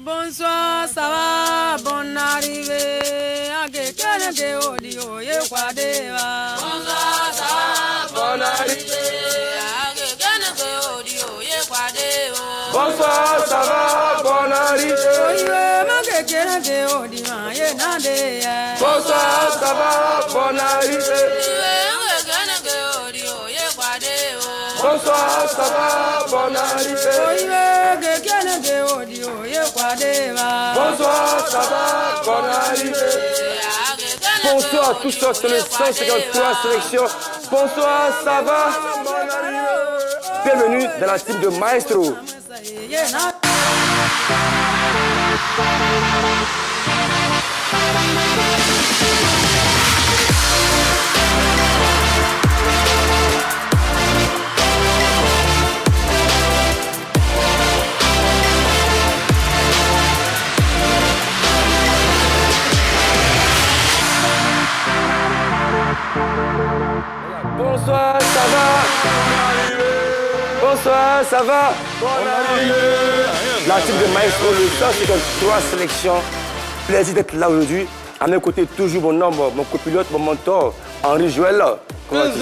Bonsoir, ça va, bonne arrivée. Bonsoir, ça va, bonne arrivée. Bonsoir, ça va, bonne arrivée. Bonsoir, ça va, bonne arrivée. Bonsoir, ça va, bonne arrivée. Bonsoir, ça va, bonne arrivée. Bonsoir à tous, c'est le 153 sélection. Bonsoir, ça va, bonne arrivée. Bienvenue dans la team de Maestro. Bonsoir, ça va? Bonsoir, ça va? La team de Maestro, le 153 sélection. Plaisir d'être là aujourd'hui. À mes côtés, toujours mon homme, mon copilote, mon mentor, Henri Joël. Comment vas-tu?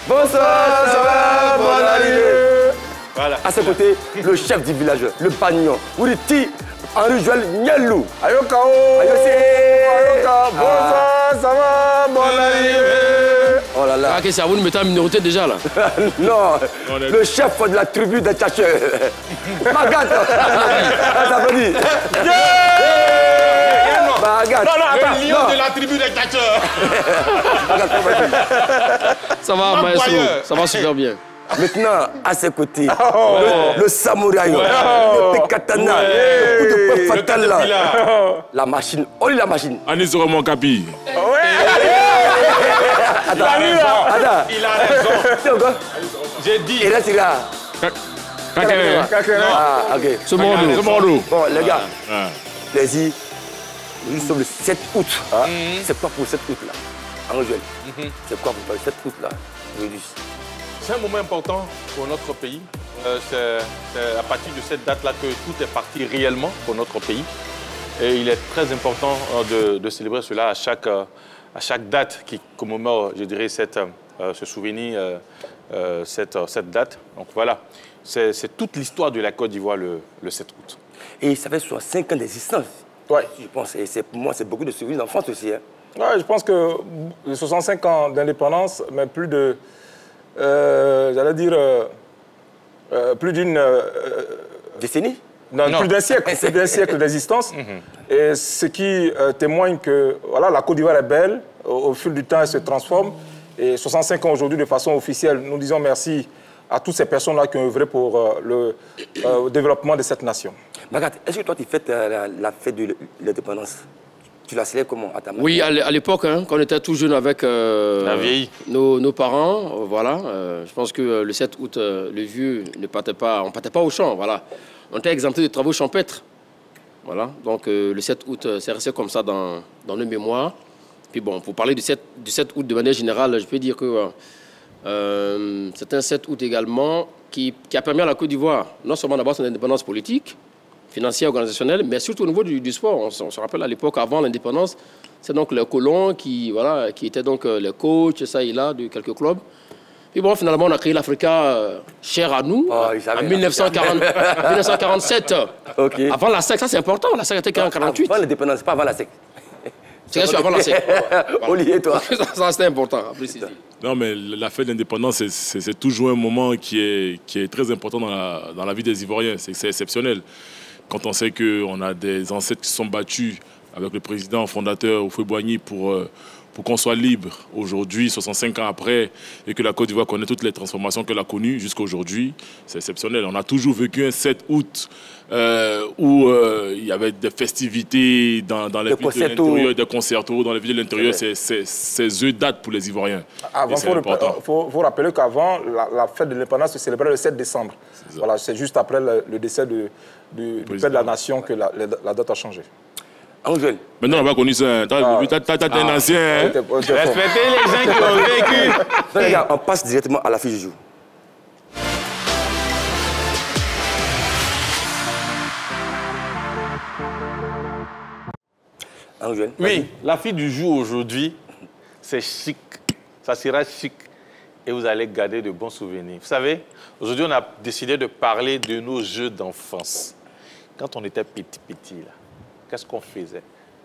Bonsoir, ça va? Bonne arrivée. Voilà. À ses côtés, le chef du village, le pagnon, Ouriti, Henri Joël Nielou. Ayokao. Ayoka. Bonsoir, ça va? Bonne arrivée. Oh là là. Ah, c'est à vous de mettre en minorité déjà là. Non, le chef de la tribu des tchatcheurs. Magat. Ça veut dire. Magat. Le lion de la tribu des tchatcheurs. Ça va, Maestro. Ça va super bien. Maintenant, à ses côtés, le samouraï, le katana, le coup de poing fatal là. La machine, oh la machine. Anis mon capi. Attends, il a raison. J'ai dit. Et là, c'est là. Ah, ok. Ce monde. Bon, les gars, plaisir. Nous sommes le 7 août. C'est quoi pour le 7 août là? Henri Joël, c'est quoi pour le 7 août là? C'est un moment important pour notre pays. C'est à partir de cette date-là que tout est parti réellement pour notre pays. Et il est très important de célébrer cela à chaque date qui commémore, je dirais, ce souvenir, cette date. Donc voilà, c'est toute l'histoire de la Côte d'Ivoire le 7 août. Et ça fait 65 ans d'existence. Ouais. Je pense, et pour moi, c'est beaucoup de souvenirs d'enfance aussi. Hein. Ouais, je pense que les 65 ans d'indépendance, mais plus de... j'allais dire, plus d'une... Décennie? Non, plus d'un siècle d'existence. Et ce qui témoigne que voilà, la Côte d'Ivoire est belle, au fil du temps, elle se transforme. Et 65 ans aujourd'hui, de façon officielle, nous disons merci à toutes ces personnes-là qui ont œuvré pour le développement de cette nation. Magat, est-ce que toi, tu fêtes la fête de l'indépendance? Tu la célèbres comment à ta manière? Oui, à l'époque, hein, quand on était tout jeune avec nos parents, voilà, je pense que le 7 août, le vieux ne partait pas, on partait pas au champ, voilà. On était exempté de travaux champêtres, voilà. Donc le 7 août, c'est resté comme ça dans nos mémoires. Puis bon, pour parler du 7 août de manière générale, je peux dire que c'est un 7 août également qui a permis à la Côte d'Ivoire non seulement d'avoir son indépendance politique, financière, organisationnelle, mais surtout au niveau du sport. On se rappelle à l'époque, avant l'indépendance, c'est donc les colons qui étaient donc les coachs, ça et là, de quelques clubs. Et bon, finalement, on a créé l'Africa cher à nous, en 1947. Okay. Avant la SEC, ça c'est important, la SEC était créée en 1948. Avant l'indépendance, pas avant la SEC. C'est avant la SEC. Olivier, toi. Ça c'était important, à préciser. Non, mais la fête d'indépendance, c'est toujours un moment qui est très important dans la vie des Ivoiriens. C'est exceptionnel. Quand on sait qu'on a des ancêtres qui se sont battus avec le président fondateur Houphouët-Boigny pour qu'on soit libre aujourd'hui, 65 ans après, et que la Côte d'Ivoire connaît toutes les transformations qu'elle a connues jusqu'à aujourd'hui, c'est exceptionnel. On a toujours vécu un 7 août où il y avait des festivités dans les villes de l'intérieur, des concertos dans les villes de l'intérieur. C'est eux dates pour les Ivoiriens. Il faut rappeler qu'avant, la fête de l'indépendance se célébrait le 7 décembre. Voilà, c'est juste après le décès du père de la nation que la date a changé. Maintenant, on va connu ça. T'as un ancien. Respectez les gens qui ont vécu. Les gars, on passe directement à la fiche du jour. Jeune. Oui, la fille du jour aujourd'hui, c'est chic. Ça sera chic et vous allez garder de bons souvenirs. Vous savez, aujourd'hui, on a décidé de parler de nos jeux d'enfance. Quand on était petit, là, qu'est-ce qu'on faisait?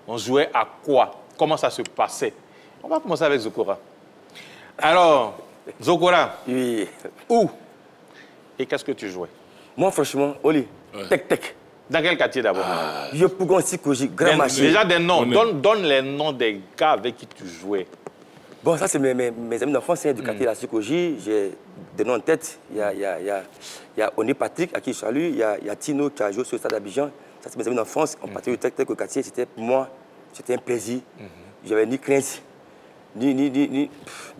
On jouait à quoi? Comment ça se passait? On va commencer avec Zokora. Alors, Zokora, Oui. où et qu'est-ce que tu jouais? Moi, franchement, Oli, tec-tec. Dans quel quartier d'abord? Je Pougon Sikoji, Grand Marché. Déjà des noms. Donne les noms des gars avec qui tu jouais. Bon, ça, c'est mes amis d'enfance du quartier de la Sikoji. J'ai des noms en tête. Il y a Oni Patrick, à qui je salue. Il y a Tino, qui a joué sur le stade d'Abidjan. Ça, c'est mes amis d'enfance. On partait du tec-tec au quartier. C'était pour moi, c'était un plaisir. J'avais ni crainte, ni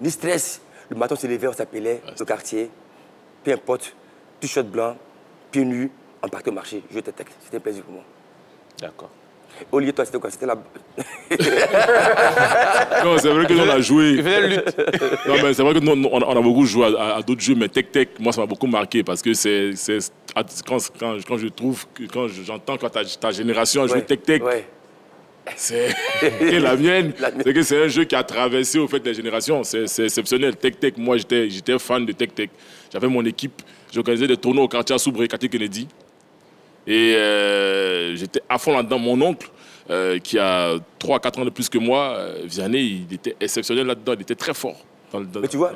stress. Le matin, on se levait, on s'appelait le quartier. Peu importe, t-shirt blanc, pieds nus, on partait au marché, jouer tec-tec. C'était un plaisir pour moi. D'accord. Olivier, toi, c'était quoi? C'était la... Non, c'est vrai que nous, on a joué. Il faisait lutte. Non, mais c'est vrai que nous, on a beaucoup joué à d'autres jeux, mais tec-tec, moi, ça m'a beaucoup marqué parce que quand je trouve, quand j'entends que ta génération a joué tec-tec, c'est la mienne. C'est que c'est un jeu qui a traversé au fait des générations. C'est exceptionnel. Tec-tec, moi, j'étais fan de tec-tec. J'avais mon équipe, j'organisais des tournois au quartier à Soubré, quartier Kennedy. Et j'étais à fond là-dedans. Mon oncle, qui a 3-4 ans de plus que moi, Vianney, il était exceptionnel là-dedans. Il était très fort Mais tu vois,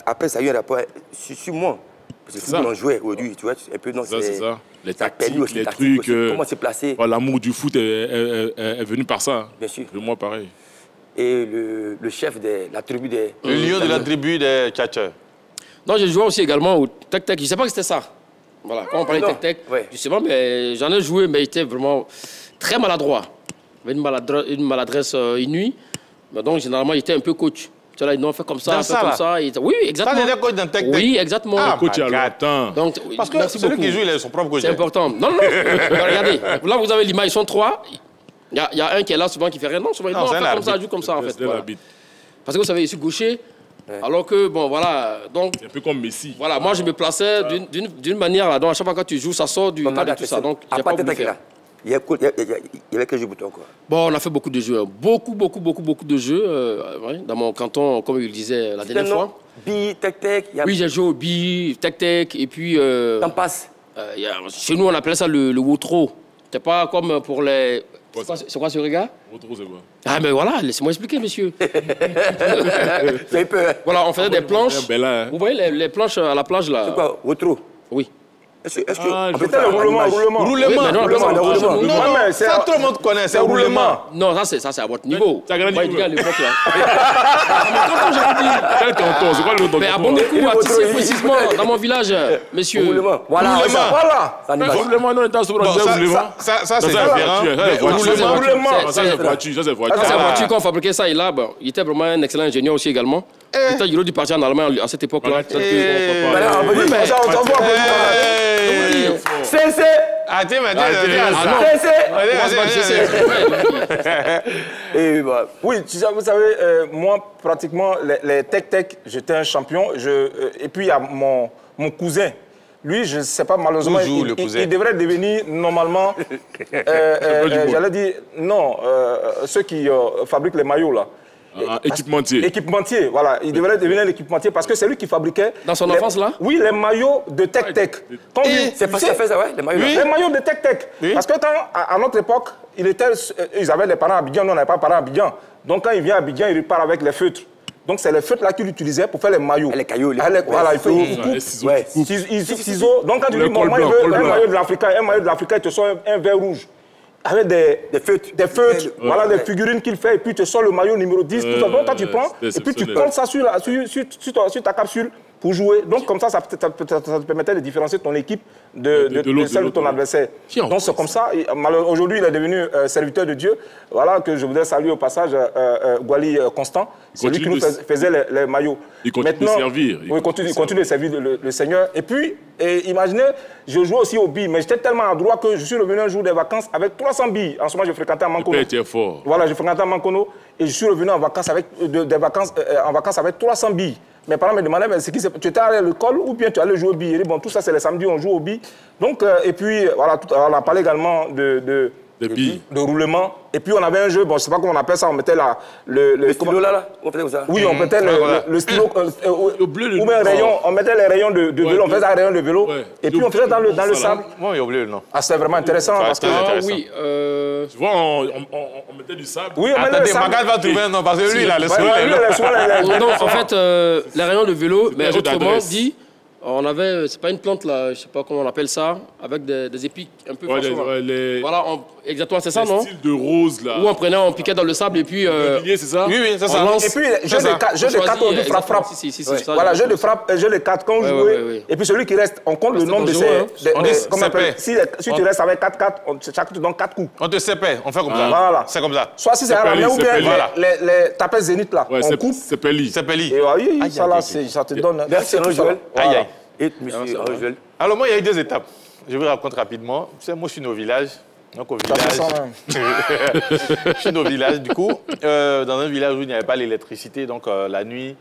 après, ça a eu un rapport sur moi. Parce que on jouait aujourd'hui, tu vois, un peu dans c'est ça. Les tactiques, les trucs, trucs. Comment se placer. L'amour du foot est venu par ça. Bien sûr. Et moi, pareil. Et le chef de la tribu des... Le lion de la tribu des tchatcheurs. Non, j'ai joué aussi également au tec-tec. Je ne sais pas que c'était ça. Voilà, quand on parlait de tec-tec, justement, mais j'en ai joué, mais j'étais vraiment très maladroit. J'avais une maladresse inouïe. Mais donc, généralement, j'étais un peu coach. Tu vois, là, ils fait comme ça, fait comme ça. Oui, exactement. Ça, c'était coach dans tec-tec? Oui, exactement. Coach il y a longtemps. Donc, parce que celui qui joue, il a son propre coach. C'est important. Non, non, regardez. Là, vous avez l'image, ils sont 3. Il y a un qui est là souvent qui fait rien. Non, souvent, il fait comme ça, joue comme ça, en fait. Voilà. Parce que vous savez, je suis gaucher. Alors que, bon, voilà, donc... C'est un peu comme Messi. Voilà, moi, je me plaçais d'une manière, là, donc à chaque fois que tu joues, ça sort du cadre et tout ça, donc j'ai pas voulu faire. Il y avait quel jeu pour toi encore? Bon, on a fait beaucoup de jeux, beaucoup de jeux, dans mon canton, comme il disait la dernière fois. Billes, tec-tec... Oui, j'ai joué au billes, tec-tec, et puis... T'en passes? Chez nous, on appelait ça le wotro. C'était pas comme pour les... C'est quoi ce regard? Wotro, c'est quoi? Ah, mais voilà, laissez-moi expliquer, monsieur. J'ai peur. Voilà, on faisait des planches. Vous voyez les planches à la plage, là? C'est quoi, wotro? Oui. Est-ce que on peut faire le roulement? Non, mais ça, tout le monde connaît, c'est roulement. Non, ça, c'est à votre niveau. C'est à grand niveau. À l'époque, là. Quel canton? C'est quoi le nom? Mais à Bondékou, à Tissé, précisément, dans mon village, monsieur. Roulement. Voilà. Roulement, non, on est en soubrage. Ça, c'est différent. Roulement. Ça, c'est voiture. Ça, c'est voiture. Ça, c'est voiture. Quand on fabriquait ça, il était vraiment un excellent ingénieur aussi également. Il aurait dû partir en Allemagne à cette époque-là. C'est... Oui, vous savez, moi, pratiquement, les tec-tec, j'étais un champion. Et puis, il y a mon cousin. Lui, je ne sais pas, malheureusement, il devrait devenir normalement, j'allais dire, non, ceux qui fabriquent les maillots, là. Équipementier. Équipementier, voilà. Il devrait devenir l'équipementier parce que c'est lui qui fabriquait... Dans son enfance, là? Oui, les maillots de tec-tec. C'est parce qu'il a fait ça, ouais, les maillots. Les maillots de tec-tec. Parce que à notre époque, ils avaient les parents à Abidjan, nous, on n'avait pas de parents à Abidjan. Donc, quand il vient à Abidjan, il repart avec les feutres. Donc, c'est les feutres là qu'il utilisait pour faire les maillots. Les cailloux. Voilà, il fait ciseaux. Donc, quand tu dis, moi, je veux un maillot de l'Africain, il te sort un vert rouge. Avec des feutres, voilà, des figurines qu'il fait, et puis tu sors le maillot numéro 10. Tout ça. Donc, quand tu prends, et puis tu colles ça sur ta capsule pour jouer. Donc, comme ça te permettait de différencier ton équipe de celle de ton adversaire. Donc, c'est comme ça. Aujourd'hui, il est devenu serviteur de Dieu. Voilà, que je voudrais saluer au passage Gwali Constant. C'est lui qui nous faisait les maillots. Il continue de servir. Oui, il continue de servir le Seigneur. Et puis, imaginez, je jouais aussi au billes, mais j'étais tellement adroit que je suis revenu un jour des vacances avec 300 billes. En ce moment, je fréquentais à Mankono. Le père était fort. Voilà, je fréquentais à Mankono et je suis revenu en vacances avec 300 billes. Mes parents me demandaient, mais tu étais allé à l'école ou bien tu allais jouer au billes? Bon, tout ça, c'est les samedis, on joue au billes. Donc, et puis, voilà, on a parlé également de Des billes. de roulement. Et puis on avait un jeu, bon, je sais pas comment on appelle ça, on mettait Le stylo là, on faisait comme ça. Oui, on mettait le stylo, Le bleu, ou bien un rayon, on mettait les rayons de vélo, on faisait un rayon de vélo, et puis on faisait dans le sable. Moi, j'ai oublié le nom. Ah, c'était vraiment intéressant. Parce que... oui. Tu vois, on mettait du sable. Oui, on mettait le Attendez, sable. Magal va trouver un nom, parce que lui, il a le Ouais, lui, il a souvent les- Non, en fait, les rayons de vélo, mais un jeu autrement d'adresse. dit, on avait, c'est pas une plante là, je sais pas comment on appelle ça, avec des épis un peu Ouais, forcément. les Voilà, exactement, c'est ça, non? styles de rose, là. Où on piquait dans le sable et puis... Le pilier, c'est ça? Oui, oui, c'est ça. lance. Et puis, jeu de cartes, on dit frappe-frappe. Si, c'est ça. Voilà, jeu de frappe, jeu de cartes, quand on jouait. ouais. Et puis celui qui reste, on compte le nombre de dangereux, ses... hein. On dit comment on appelle? CP. Si tu restes avec 4 cartes, chacun te donne 4 coups. On te sépare, on fait comme ça. Voilà. C'est comme ça. Soit si c'est à la main ou bien les tapes zénith là, Ouais, on coupe. c'est Pelli. C'est Pelli. Et oui, ça là, ça te donne... Merci, Joël. Aïe, aïe. Et monsieur Joël. Alors moi, il y a eu 2 étapes. Je vous raconte rapidement. Tu sais, moi, je suis né au village. Donc au village, je suis né au village. Du coup, dans un village où il n'y avait pas l'électricité, donc la nuit,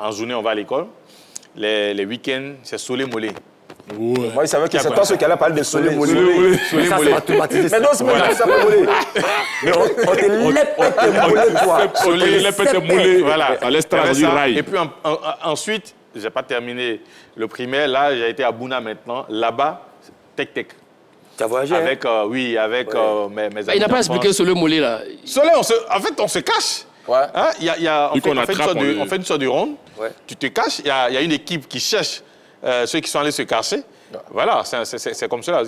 en journée, on va à l'école. Les week-ends, c'est solé-molé. Ouais. Moi, il savait que c'est toi ceux qui allaient parler de soleil. Ça, c'est automatisé. Mais non, c'est pas ça peut voler. Mais on te lève toi. Les pètes moulées. Voilà. À l'extérieur du ça. rail. Et puis ensuite, je n'ai pas terminé le primaire. Là, j'ai été à Bouna maintenant. Là-bas, tech-tech. Tu as voyagé Avec, oui, avec mes amis. Il n'a pas expliqué sur le mollet là. Soleil, en fait, on se cache. Ouais. Hein, on fait une sorte de ronde. Ouais. Tu te caches. Il y a une équipe qui cherche ceux qui sont allés se cacher. Voilà, c'est comme cela.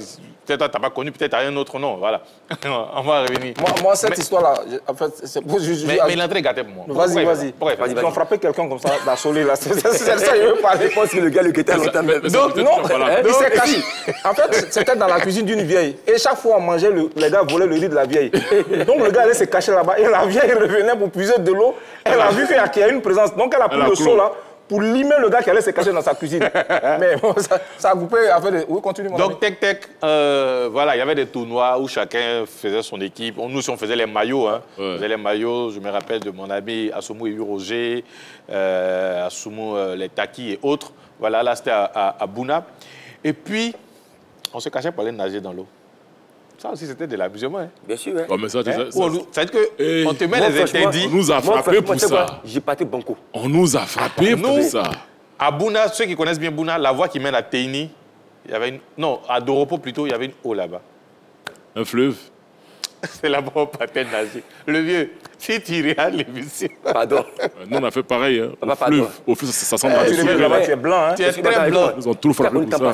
Peut-être tu n'as pas connu, peut-être tu as un autre nom. Voilà. On va revenir. Moi, cette histoire-là, en fait, c'est pour... Mais l'entrée gâtée pour moi. Vas-y. Ils ont frappé quelqu'un comme ça, dans Soleil, là. C'est ça, il veut parler. Je pense que le gars le quittait longtemps. Non, il s'est caché. En fait, c'était dans la cuisine d'une vieille. Et chaque fois, on mangeait, les gars volaient le riz de la vieille. Donc, le gars allait se cacher là-bas. Et la vieille revenait pour puiser de l'eau. Elle a vu qu'il y a une présence. Donc, elle a pris le seau là pour limer le gars qui allait se cacher dans sa cuisine. Mais bon, ça a coupé. Oui, continue, mon ami. Donc, voilà, il y avait des tournois où chacun faisait son équipe. Nous aussi, on faisait les maillots. Hein. On faisait les maillots. Je me rappelle de mon ami Assoumou et Roger, Assoumou, les Taki et autres. Voilà, là, c'était à Bouna. Et puis, on se cachait pour aller nager dans l'eau. Ça aussi, c'était de l'amusement. Hein. Bien sûr, ouais. Ouais, mais ça, Ça veut dire qu'on te met Moi, les interdits. on nous a frappé pour ça. J'ai parti banco. On nous a frappé pour ça. À Bouna, ceux qui connaissent bien Bouna, la voie qui mène à Teini, il y avait à Doropo plutôt, il y avait une eau là-bas. Un fleuve. C'est là-bas où on partait nager. Le vieux, si tu regardes l'émission. Pardon. Nous, on a fait pareil. Hein. Papa, Au pardon. fleuve. Au fleuve, ça sent Tu le mets là-bas, tu es blanc. Hein. Tu es très blanc. Ils ont tout frappé pour ça.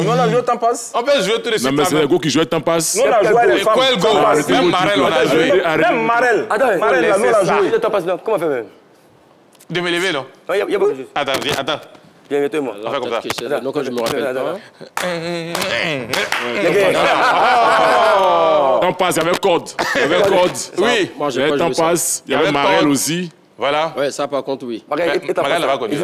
Nous, on a joué au temps passe. En fait, je veux te laisser. Non, mais c'est les gars qui jouent temps passe. Nous, on a joué les femmes. Quel go? Temps-passe. Même Marel, on a joué. Même Marel. Attends, Marel, là, nous, on a joué. Le temps passe là. Comment on fait même? De me lever, non? Il y a beaucoup de choses. Attends, viens, attends. Viens, mets-toi-moi. On fait comme ça. Donc, je me rappelle pas. Temps passe, il y avait code. Il y avait code. Oui. Moi, Il y j'ai avait pas temps joué ça. passe. Il y avait Avec Marel code. aussi. Voilà. Ouais, ça par contre, oui. Magal n'a pas connu.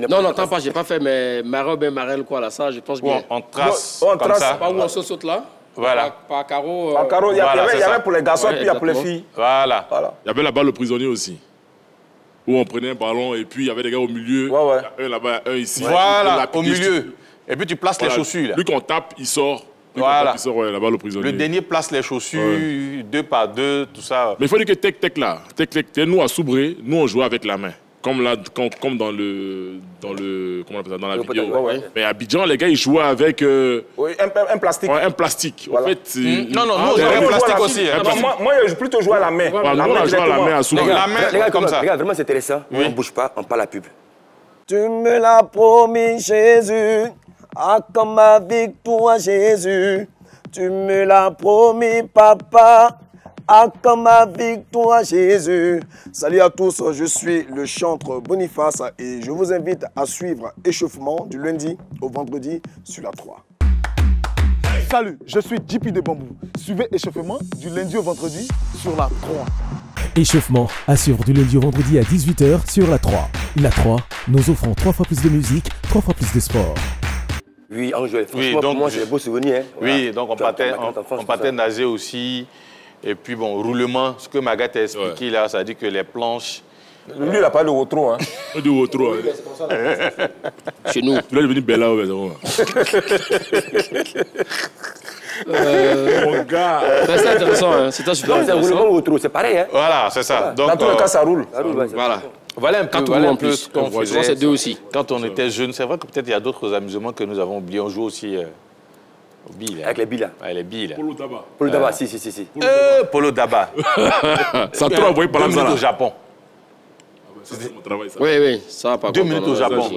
Non, tant pas, j'ai pas fait, mais Marel, ben Marel, quoi, là, ça, je pense bien. On trace On comme trace. ça. Pas où on se saute là. Voilà. Par carreau. En carreau, il y Voilà, c'est ça. avait pour les garçons, Ouais, puis il y a pour les exactement. filles. Voilà. Voilà. Il y avait là-bas le prisonnier aussi. Où on prenait un ballon et puis il y avait des gars au milieu. Ouais. Il y a un là-bas, un ici. Voilà, On au l'a piqué. milieu. Et puis tu places les Voilà. chaussures, là. Lui qu'on tape, il sort. Lui qu'on Voilà. tape, il sort, ouais, là-bas le prisonnier. Le dernier place les chaussures, 2 par 2, tout ça. Mais il faut dire que Tech là, nous à Soubré, nous on jouait avec la main. Comme dans le comment on appelle ça, dans la vidéo. ouais. Mais à Abidjan, les gars, ils jouaient avec Oui, un plastique. un plastique. Voilà. En fait, Non, nous, Ah, on jouait ouais, avec Moi, plastique voilà. aussi. Hein. Moi, j'ai plutôt joué à la main. nous, on a joué à la main à Soubré. La main, Les gars, comme ça. Les gars, vraiment, c'est intéressant. On ne bouge pas, on parle la pub. Tu me l'as promis, Jésus, accorde ma victoire, Jésus. Tu me l'as promis, Papa, accorde ma victoire, Jésus. Salut à tous, je suis le chanteur Boniface et je vous invite à suivre Échauffement du lundi au vendredi sur la 3. Salut, je suis JP de Bambou. Suivez Échauffement du lundi au vendredi sur la 3. Échauffement à suivre du lundi au vendredi à 18 h sur la 3. La 3, nous offrons 3 fois plus de musique, 3 fois plus de sport. Oui, en jouant. Oui, Franchement, donc, pour moi, j'ai des beaux souvenirs. Hein. Oui, Voilà. donc on partait nager aussi. Et puis bon, roulement, ce que Magat a expliqué là, ça dit que les planches. Lui, il n'a pas le retro. Hein. Du Wotro. Chez nous. Tu l'as devenu Bella, ouais, Mon gars. C'est intéressant, hein. C'est super C'est un intéressant. roulement au trou, c'est pareil. Hein. Voilà, c'est ça. Donc, Dans tous les cas, ça roule. Voilà. Voilà un peu, 4 voilà roues un en peu plus. ce qu'on Je pense faisait que c'est 2 aussi. quand on était jeunes. C'est vrai que peut-être il y a d'autres amusements que nous avons oubliés. On joue aussi aux billes. Là. Avec les billes là. Ouais, les billes. Là. Polo Daba. Pour le tabac, si. Polo Daba. Ça a trop envoyé par 2 là. minutes au Japon. C'est mon travail, ça. Oui, ça par 2 contre, minutes on au a- Japon.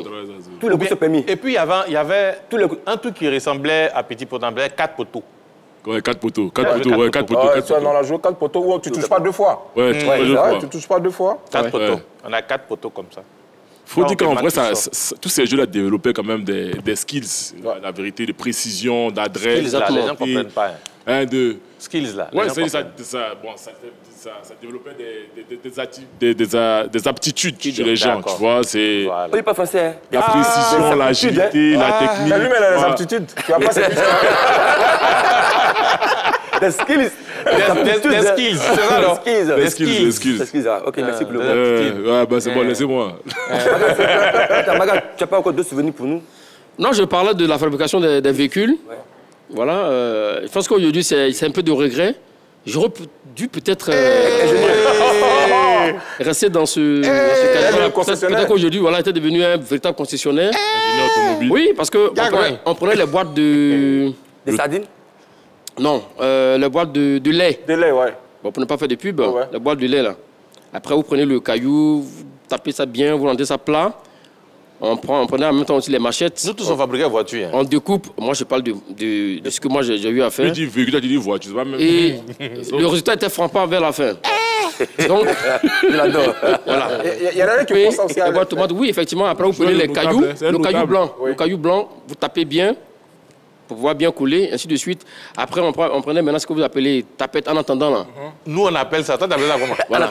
Tous les coups sont permis. Et puis il y avait un truc qui ressemblait à Petit Pot-en-Blanc, 4 poteaux. Ouais, 4 poteaux. 4 poteaux, ouais, 4 poteaux. Ah, 4 tu as dans poteaux. la joue 4 poteaux. Oh, tu touches pas 2 fois. Ouais, tu fais deux fois. Tu touches pas 2 fois. 4 Ouais. poteaux. Ouais. On a 4 poteaux comme ça. Faut Non, dire qu'en on vrai, fait tous ces jeux-là développaient quand même des skills. La vérité, de précision, d'adresse. Skills là, les gens ne d'agilité. comprennent pas. Hein. Un, deux. Skills là. Ouais, les gens ça développait des aptitudes chez les gens, D'accord. tu vois. C'est Voilà. On n'est pas français. Hein. la précision, c'est l'agilité, la technique. Mais lui-même, il a des Voilà. aptitudes. Tu as pas ces Des skills. Des skills, c'est ça, non? Des skills. Des skills, ah. Ok, merci pour le Ouais, bah c'est bon, laissez-moi. Attends, Maga, tu n'as pas encore d'autres souvenirs pour nous? Non, je parlais de la fabrication des véhicules. Voilà. Je pense qu'aujourd'hui, c'est un peu de regret. J'aurais dû peut-être rester dans ce cadre-là. Peut-être qu'aujourd'hui, voilà, était devenu un véritable concessionnaire. Ingénieur automobile. Oui, parce qu'on prenait les boîtes de... Des sardines? Non, les boîtes de lait. De lait, ouais. Bon, pour ne pas faire de pub, Ouais. la boîte de lait, là. Après, vous prenez le caillou, vous tapez ça bien, vous rendez ça plat. On prenait en même temps aussi les machettes. Nous tous on fabriquait voiture. Hein. On découpe. Moi, je parle de ce que moi j'ai eu à faire. Tu dis véhicule, tu dis voiture, c'est pas même. Et le résultat était frappant vers la fin. Donc, Je l'adore. voilà. Il y en a qui Et font ça aussi. les boîtes de tomates, oui, effectivement. Après, vous prenez les notable, cailloux, c'est un le caillou notable. blanc. Oui. Le caillou blanc, vous tapez bien pour pouvoir bien couler, ainsi de suite. Après, on prenait maintenant ce que vous appelez tapette en attendant, là. Nous on appelle ça. Toi t'appelles ça comment? Voilà.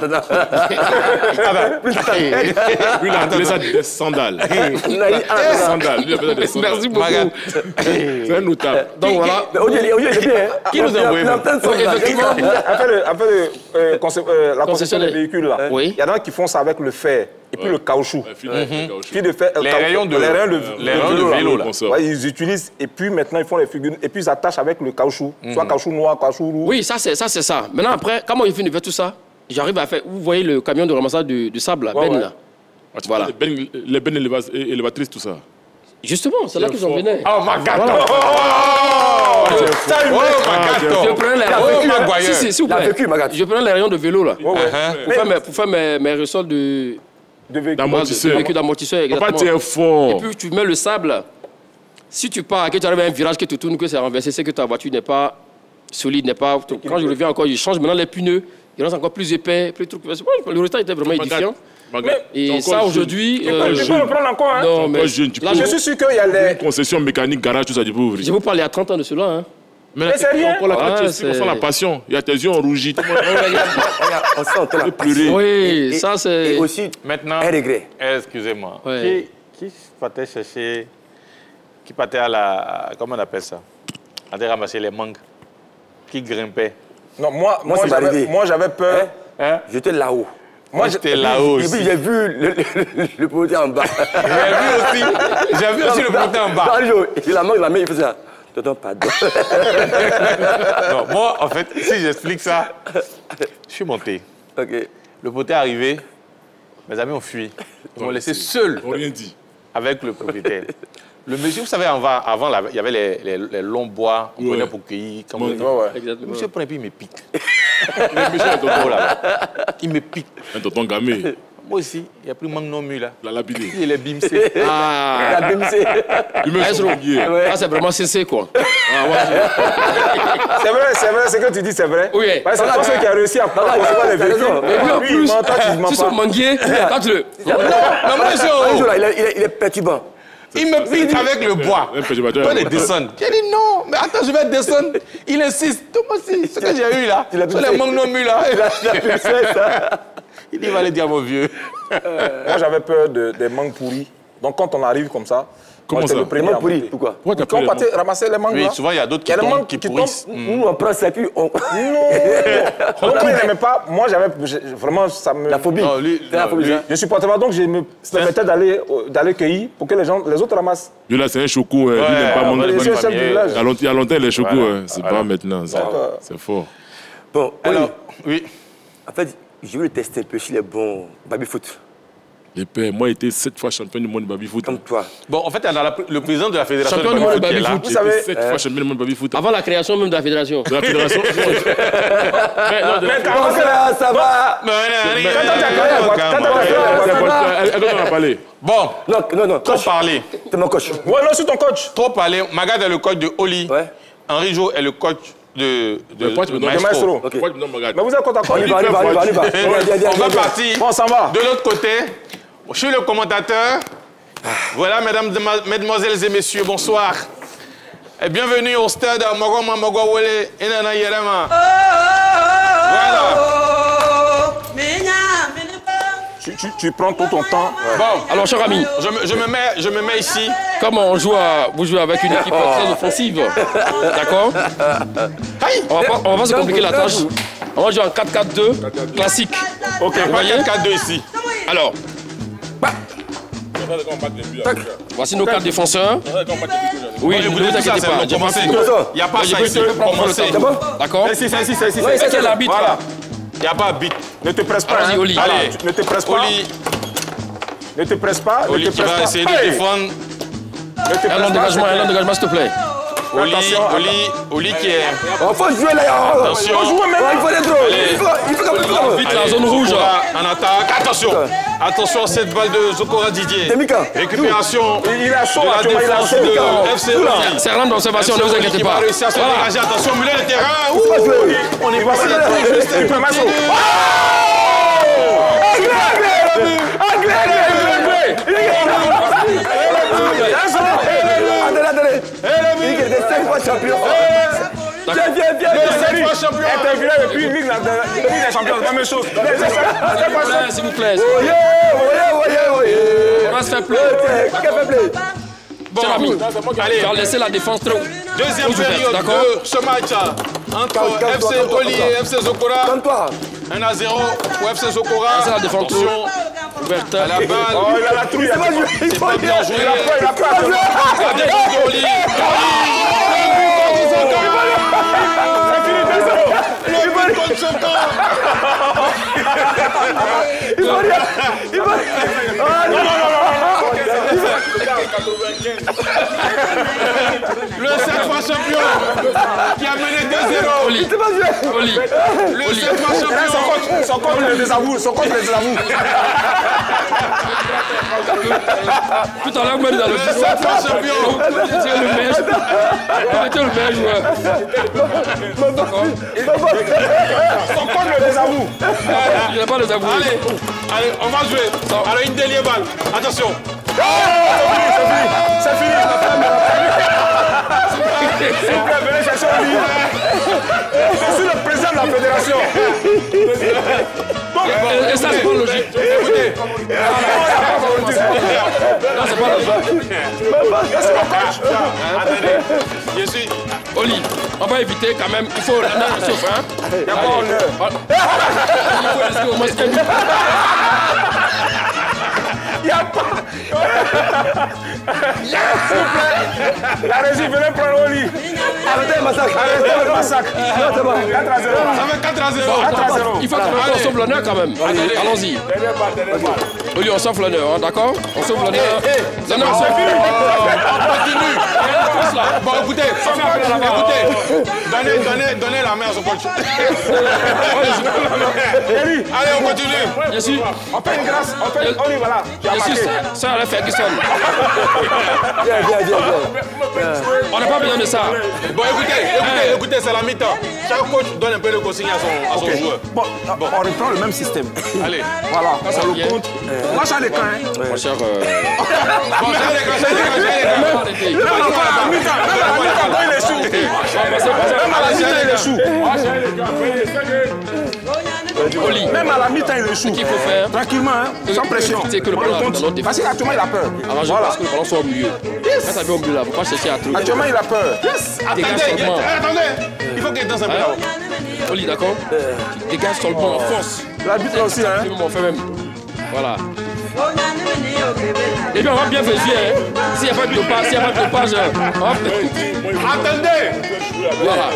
Lui, il a appelé ça des sandales. Des sandales. Lui, il appelle ça des sandales. Merci beaucoup. Magat. C'est un notable. Donc, voilà. Mais Odio, il est bien. Hein. Qui nous a envoyé, même? Effectivement. Après la concession des véhicules, là. Oui. Il y en a qui font ça avec le fer et puis le caoutchouc. Ouais, file de caoutchouc. Puis de faire Les rayons de vélo là. Ouais, ils utilisent et puis maintenant ils font les figurines et puis ils attachent avec le caoutchouc, soit caoutchouc noir, caoutchouc rouge. Oui, ça c'est ça. Maintenant après, comment il finit de faire tout ça? J'arrive à faire. Vous voyez le camion de ramassage de sable, là, Ouais, Ben ouais. là. Ah, tu Voilà. parles les bennes élévatrices, tout ça. Justement, c'est là que j'en venais. Oh my God. Je prenais les Maguire. Si, s'il vous Il a plaît. vécu, Magat. Je prenais les rayons de vélo là. Ouais, ouais. Pour faire mes ressorts de De véhicules. D'amortisseur. véhicule d'amortisseur. Papa, exactement. tu es fort. Et puis tu mets le sable. Là. Si tu pars, que tu arrives à un virage, que tu tournes, que c'est renversé, c'est que ta voiture n'est pas solide, n'est pas. Quand je reviens encore, je change maintenant les pneus. Ils restent encore plus épais, plus trucs. Le résultat était vraiment édifiant. Et ça aujourd'hui. Tu peux le prendre encore, hein? Non, mais jeune, tu là, peux- Je suis sûr qu'il y a les... Concession mécanique, garage, tout ça, tu peux ouvrir. je vous parle il y a 30 ans de cela. Hein. Mais c'est rien. Quand Ah, tu c'est- sens la passion, il y a tes yeux en rougi. Tout le monde- Regarde, on sent la pleurer. passion. Oui, ça c'est. Et aussi, Maintenant, un regret. excusez-moi. Ouais. Qui partait chercher, qui partait à la, comment on appelle ça? Aller ramasser les mangues, qui grimpait. Non, moi c'est arrivé. j'avais peur. Hein? J'étais là-haut. Moi j'étais là-haut Et aussi. puis j'ai vu le potier en bas. J'ai vu aussi le poteau en bas. Il la main, il faisait ça. Tonton, pardon. Non, moi, en fait, si j'explique ça, je suis monté. Ok. Le poteau est arrivé, mes amis ont fui. Ils m'ont laissé seul Ils n'ont rien dit. avec le propriétaire. Le monsieur, vous savez, avant là, il y avait les longs bois, on Ouais. prenait pour cueillir. Comme Ouais, on dit. Exactement. Le monsieur prend et puis il me pique. Le monsieur est Oh tonton. là, il me pique. Un tonton gamé. Moi aussi, il n'y a plus manque non mu là. La lapidé. Il est bimsé. Ah, La BMC. Lui-même, son guier. ah, c'est vraiment CC quoi. C'est vrai, ce que tu dis, c'est vrai. Oui. Parce que c'est pas ceux qui a réussi à concevoir les véhicules. Et puis en Lui, plus, il ment, toi, tu ne mens si son pas. manguier, quand le. Non, mais moi je suis en Un haut. jour, là, il est perturbant. Il me pique avec le bois. Un perturbateur. Toi de descendre. J'ai dit non, mais attends, je vais descendre. Il insiste. Toi aussi, ce que j'ai eu là. Tu l'as Sur poussé. les manques non mu là. La BMC, ça. Il dit, il va aller dire à mon vieux. Moi, j'avais peur des mangues pourries. Donc quand on arrive comme ça, comment ça? le premier à monter. Pourquoi? Quand on partait ramasser les mangues, oui, souvent il y a d'autres qui pourrissent. Nous, on prend ça et puis on... Non, moi, il n'aimait pas. Moi, j'avais vraiment... ça me... La phobie. Non, lui, Je supportais pas, donc je me permettais d'aller cueillir pour que les autres ramassent. Lui, là, c'est un choucou. Lui, il n'aime pas mon... Il y a longtemps, les choucous, c'est pas maintenant. C'est fort. Bon, alors, oui. En fait, je veux le tester un peu sur les bons baby-foot. Les pères, moi, j'ai été 7 fois champion du monde de baby-foot. Comme toi. Bon, en fait, il y a le président de la fédération Champion du monde de baby-foot qui est là. baby-foot. Vous savez, 7 fois champion du monde de baby-foot. Avant la création même de la fédération. De la fédération. Ça va. Elle on a parlé. Bon, Non, trop parler. T'es mon coach. Ouais, non, c'est ton coach. Trop parler. Magad est le coach de Oli. Ouais. Henri Jo est le coach de Maestro. Ok. Mais vous êtes contre On y va. On va partir Bon, ça va. de l'autre côté. Je suis le commentateur. Voilà, mesdemoiselles et messieurs, bonsoir. Et bienvenue au stade Mogoma Mogowole Inana Yerema. Voilà. Tu prends tout ton temps. Bon, Alors, cher ami, je me mets ici. comme vous jouez avec une équipe très offensive, d'accord? On va pas se compliquer la tâche. On va jouer en 4-4-2 classique. Ok, Vous pas voyez? 4-4-2 ici. Alors, voici nos 4 défenseurs. Oui, ne vous inquiétez pas. j'ai Commencez. pas- Il n'y a pas ça Je ici. peux prendre le Commencez. temps. D'accord? C'est Qui est l'arbitre? Voilà. Il n'y a pas bit. Ne te presse pas. Allez, Oli. Voilà, Allez. ne te presse pas. Oli, Ne te presse pas. Oli qui va essayer de défendre. Ne te Un long dégagement, s'il te plaît. Oli qui est... On faut jouer là. Attention. Il faut les drôles. Il faut comme Vite la zone rouge. Zokora en attaque. Attention. Attention à cette balle de Zokora Didier. Temika. Récupération Il est chaud, de la actuellement, il est défense chaud. de FC Oli. C'est un d'observation, ne vous inquiétez Qui va pas. réussir à se Voilà. dégager. Attention, milieu de terrain. Ouh, on est Il va passé se juste il peut masser. Attendez. Il était 5 fois champion. Viens. Le 7 fois champion. Et puis Ligue des Champions, c'est la même chose. S'il vous plaît. Voyez. On va se faire play. Cher ami, Allez, tu as laissé la défense trop. deuxième ouverte, période d'accord? de ce match entre FC Oli et FC Zokora. Comme toi. 1-0 pour FC Zokora. C'est la défense trop. Attention Ouverte. à la balle. Oh, il a la trouille. C'est pas bien joué. Il a pas. La défense de Oli. Le but contre son camp. Le 7 fois champion qui a mené 2-0. Oli. Le 7 fois champion. Son compte le désavoue. Tout à l'heure, même dans le 7 fois champion. Vous étiez le meilleur joueur. Son compte le désavoue. Il n'a pas les avouer. Allez, on va jouer. Alors, une dernière balle. Attention. C'est fini. S'il vous plaît, venez chercher Oli. Je suis le président de la fédération. Et ça, c'est pas logique. Écoutez. Non, c'est pas logique. Attendez. Je suis... Oli, on va éviter quand même. Il faut l'honneur sauf, hein. Il n'y a pas honneur. Il faut laisser au moins un but. Il n'y a pas. S'il vous plaît. La régie, venez prendre Oli. Arrêtez le massacre. Arrêtez le massacre. 4-0. Ça fait 4-0. Il faut qu'on sauve l'honneur quand même. Allons-y. Oli, on sauve l'honneur, hein, d'accord? On sauve l'honneur. L'honneur, on sauve. On continue. Bon, écoutez. Donnez la main à son coach. Allez, on continue. Je suis. On fait une grâce. On fait Oli, voilà. Je suis Sir Alex Ferguson. Viens. On n'a pas besoin de ça. Bon, écoutez, c'est la mi-temps. Chaque coach donne un peu de consigne à son joueur. Bon, on reprend le même système. Allez. Voilà, Ça on vient. le compte. Moi, j'ai les camps. Mon cher. Bon, j'ai les gars. Même à la mi-temps, quand il échoue. Même à la mi-temps, il échoue. Oli. Même à la mi-temps, il échoue. Ce qu'il faut faire. Tranquillement, hein, sans pression. C'est que le ballon dans notre défense. Parce qu'actuellement, il a peur. Alors, je pense que le ballon soit au milieu. Quand ça vient au milieu, là, il ne faut pas chercher à trouver. Actuellement, il a peur. Attendez, il faut qu'il danse un peu là-haut. Oli, d'accord? Tu dégages sur le banc en force. L'arbitre là aussi, hein. On fait même. Voilà. Et puis on va bien vérifier. Hein. S'il n'y a pas de dopage, Attendez. Voilà.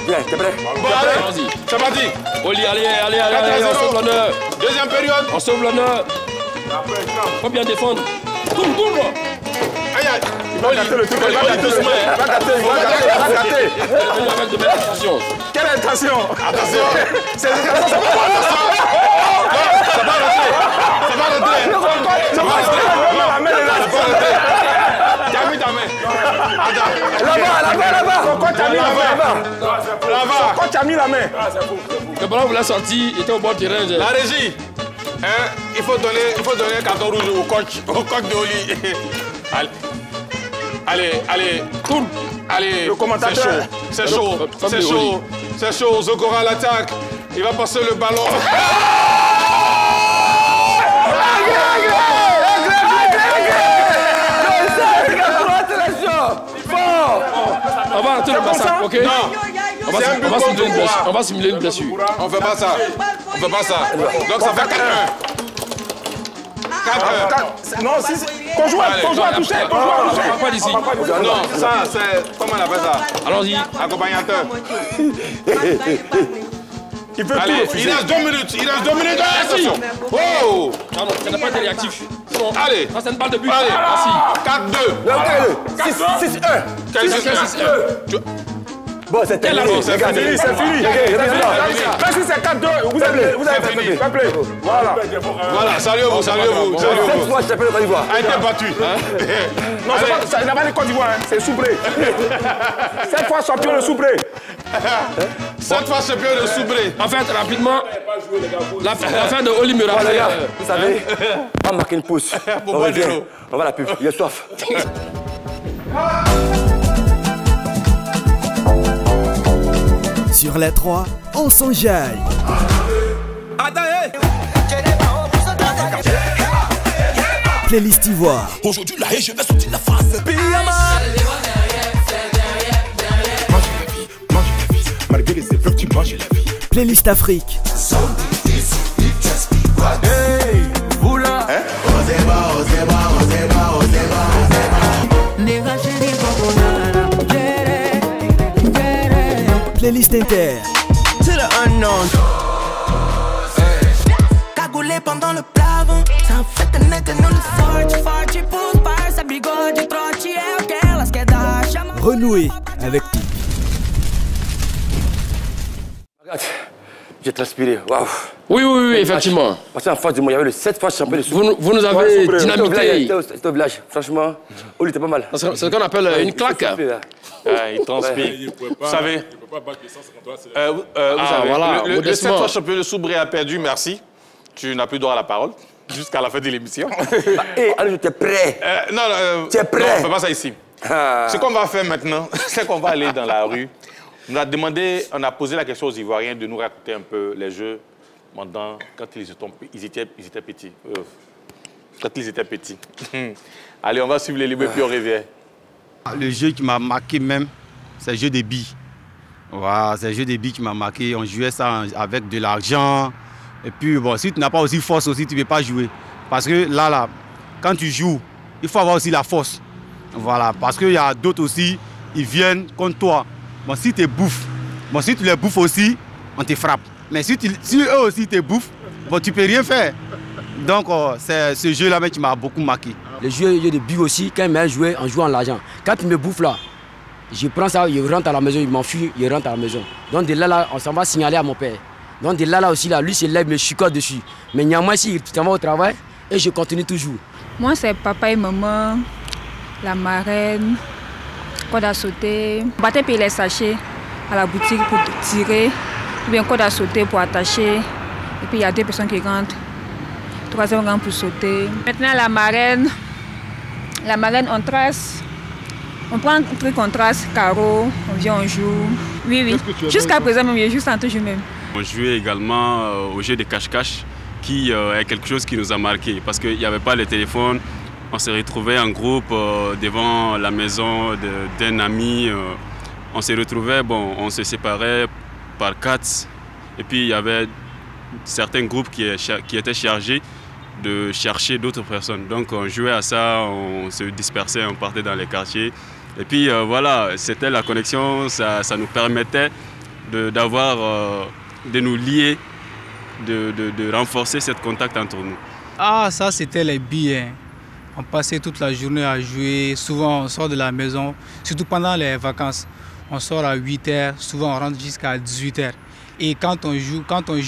Bien, t'es prêt? Bon, allez, Vas-y. c'est parti. Oli, allez, on sauve l'honneur. Deuxième période. On sauve l'honneur. Faut bien défendre. Tourne. Aïe, aïe. Il va gâter le truc, il va gâter. Avec de belles intentions. Quelle intention? Attention. C'est l'intention. Ça va rentrer. La main est là. Tu as mis ta main. Là-bas. Pourquoi tu as mis la main? Pourquoi tu as mis la main? Le ballon vous l'a sorti, il était au bord du terrain. La régie. Il faut donner un carton rouge au coach de Oli. Allez, tourne. Allez, le commentateur. C'est chaud. Zokora à l'attaque. Il va passer le ballon. On va rentrer le bassin, ok? Non. On va simuler une blessure. On fait pas ça. Donc ça fait 4-1. 4-1. Non, si. Conjoint à toucher. Pas d'ici. Non, ça, c'est. Comment on appelle ça? Allons-y. Accompagnateur. Il veut Allez, tout il reste 2 minutes. Attention. Oh! Non, ça n'a pas été réactif. Allez. Ça, c'est une balle de but. Merci. 4-2. 6-1. Bon, c'est terminé. C'est fini. Même si c'est 4-2, vous avez fini. Voilà. Saluez-vous. Cette fois, je t'appelle le Côte d'Ivoire. A été battu. Non, il n'a pas de Côte d'Ivoire, c'est Soubré. Cette fois, champion de Soubré. Cette fois, champion de Soubré. En fait, rapidement, la fin de Oli me rappelle. Vous savez, on va marquer une pause. On revient. On va à la pub. Il a soif. Sur la 3, on s'enjaille. Playlist Ivoire. Aujourd'hui, là, je vais sortir la face. Malgré les épreuves, tu manges la vie. Playlist Afrique. Hey, vous là, hein? Playlist Inter. To the unknown. Cagoulé pendant le plafond. Ça fait que nègre non le forte pousse par sa bigode du trotte. Elas que dá chama. Renouer avec tout. Regarde, j'ai transpiré. Waouh. Oui, effectivement. Parce qu'en face de moi, il y avait le 7 fois champion de Soubré. Vous nous avez dynamité. C'était au village. Franchement, Oli, t'es pas mal. C'est ce qu'on appelle une claque. Il transpire. Vous savez, voilà, le 7 fois champion de Soubré a perdu, merci. Tu n'as plus droit à la parole jusqu'à la fin de l'émission. Allez, tu es prêt. Tu es prêt. Non, on ne fait pas ça ici. Ce qu'on va faire maintenant, c'est qu'on va aller dans la rue. On a posé la question aux Ivoiriens de nous raconter un peu les jeux pendant quand ils étaient petits. Quand ils étaient petits. Allez, on va suivre les libres et puis on revient. Le jeu qui m'a marqué même, c'est le jeu des billes. Voilà, c'est le jeu des billes qui m'a marqué. On jouait ça avec de l'argent. Et puis, bon, si tu n'as pas aussi force aussi, tu ne peux pas jouer. Parce que là, quand tu joues, il faut avoir aussi la force. Voilà, parce qu'il y a d'autres aussi, ils viennent contre toi. Bon, si tu bouffes, si tu les bouffes aussi, on te frappe. Mais si eux aussi te bouffent, bon, tu ne peux rien faire. Donc, c'est ce jeu-là qui m'a beaucoup marqué. Le jeu de billes aussi, quand il m'a joué, en jouant l'argent. Quand il me bouffe là, je prends ça, il rentre à la maison, il m'enfuit, il rentre à la maison. Donc de là, on s'en va signaler à mon père. Donc de là aussi, lui se lève, me chicote dessus. Mais néanmoins, si il s'en va au travail, et je continue toujours. Moi, c'est papa et maman, la marraine, corde à sauter. On battait payer les sachets à la boutique pour tirer, ou bien corde à sauter pour attacher. Et puis il y a 2 personnes qui rentrent, 3e rentre pour sauter. Maintenant, la marraine, on trace. On prend un truc, on trace, carreau, on vient, on joue. Oui. Jusqu'à présent, même, je joue sans toujours même. On jouait également au jeu de cache-cache, qui est quelque chose qui nous a marqué, parce qu'il n'y avait pas le téléphone. On se retrouvait en groupe devant la maison d'un ami. On se retrouvait, bon, on se séparait par 4. Et puis il y avait certains groupes qui étaient chargés de chercher d'autres personnes. Donc on jouait à ça, on se dispersait, on partait dans les quartiers. Et puis voilà, c'était la connexion, ça nous permettait de nous lier, de renforcer ce contact entre nous. Ah, ça c'était les billets. On passait toute la journée à jouer, souvent on sort de la maison, surtout pendant les vacances. On sort à 8h, souvent on rentre jusqu'à 18h. Et quand on joue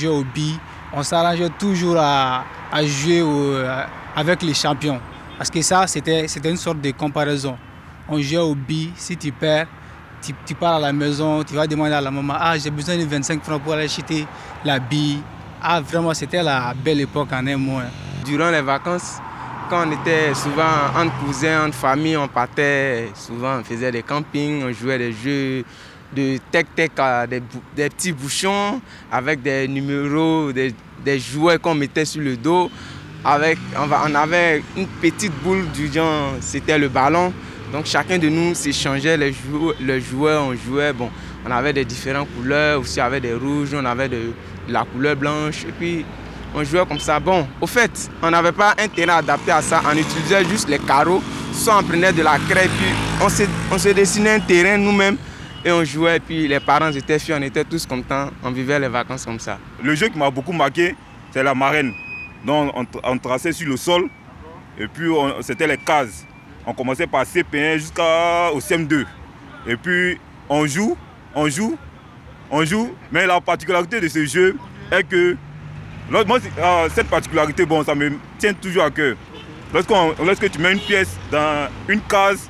au billes, on s'arrangeait toujours à jouer avec les champions. Parce que ça, c'était une sorte de comparaison. On jouait au billes, si tu perds, tu pars à la maison, tu vas demander à la maman, ah j'ai besoin de 25 francs pour aller acheter la bille. Ah vraiment, c'était la belle époque en un mot. Durant les vacances, quand on était souvent entre cousins, entre familles, on partait, souvent on faisait des campings, on jouait des jeux de tec-tec, des petits bouchons avec des numéros, des jouets qu'on mettait sur le dos. On avait une petite boule du genre, c'était le ballon. Donc chacun de nous s'échangeait les jouets, on jouait. Bon, on avait des différentes couleurs, aussi on avait des rouges, on avait de la couleur blanche. Et puis on jouait comme ça. Bon, au fait, on n'avait pas un terrain adapté à ça. On utilisait juste les carreaux. Soit on prenait de la craie, puis on se dessinait un terrain nous-mêmes et on jouait. Puis les parents étaient fiers, on était tous contents. On vivait les vacances comme ça. Le jeu qui m'a beaucoup marqué, c'est la marraine. Donc on traçait sur le sol et puis c'était les cases. On commençait par CP1 jusqu'au CM2. Et puis on joue. Mais la particularité de ce jeu est que moi, cette particularité, bon, ça me tient toujours à cœur. Lorsque tu mets une pièce dans une case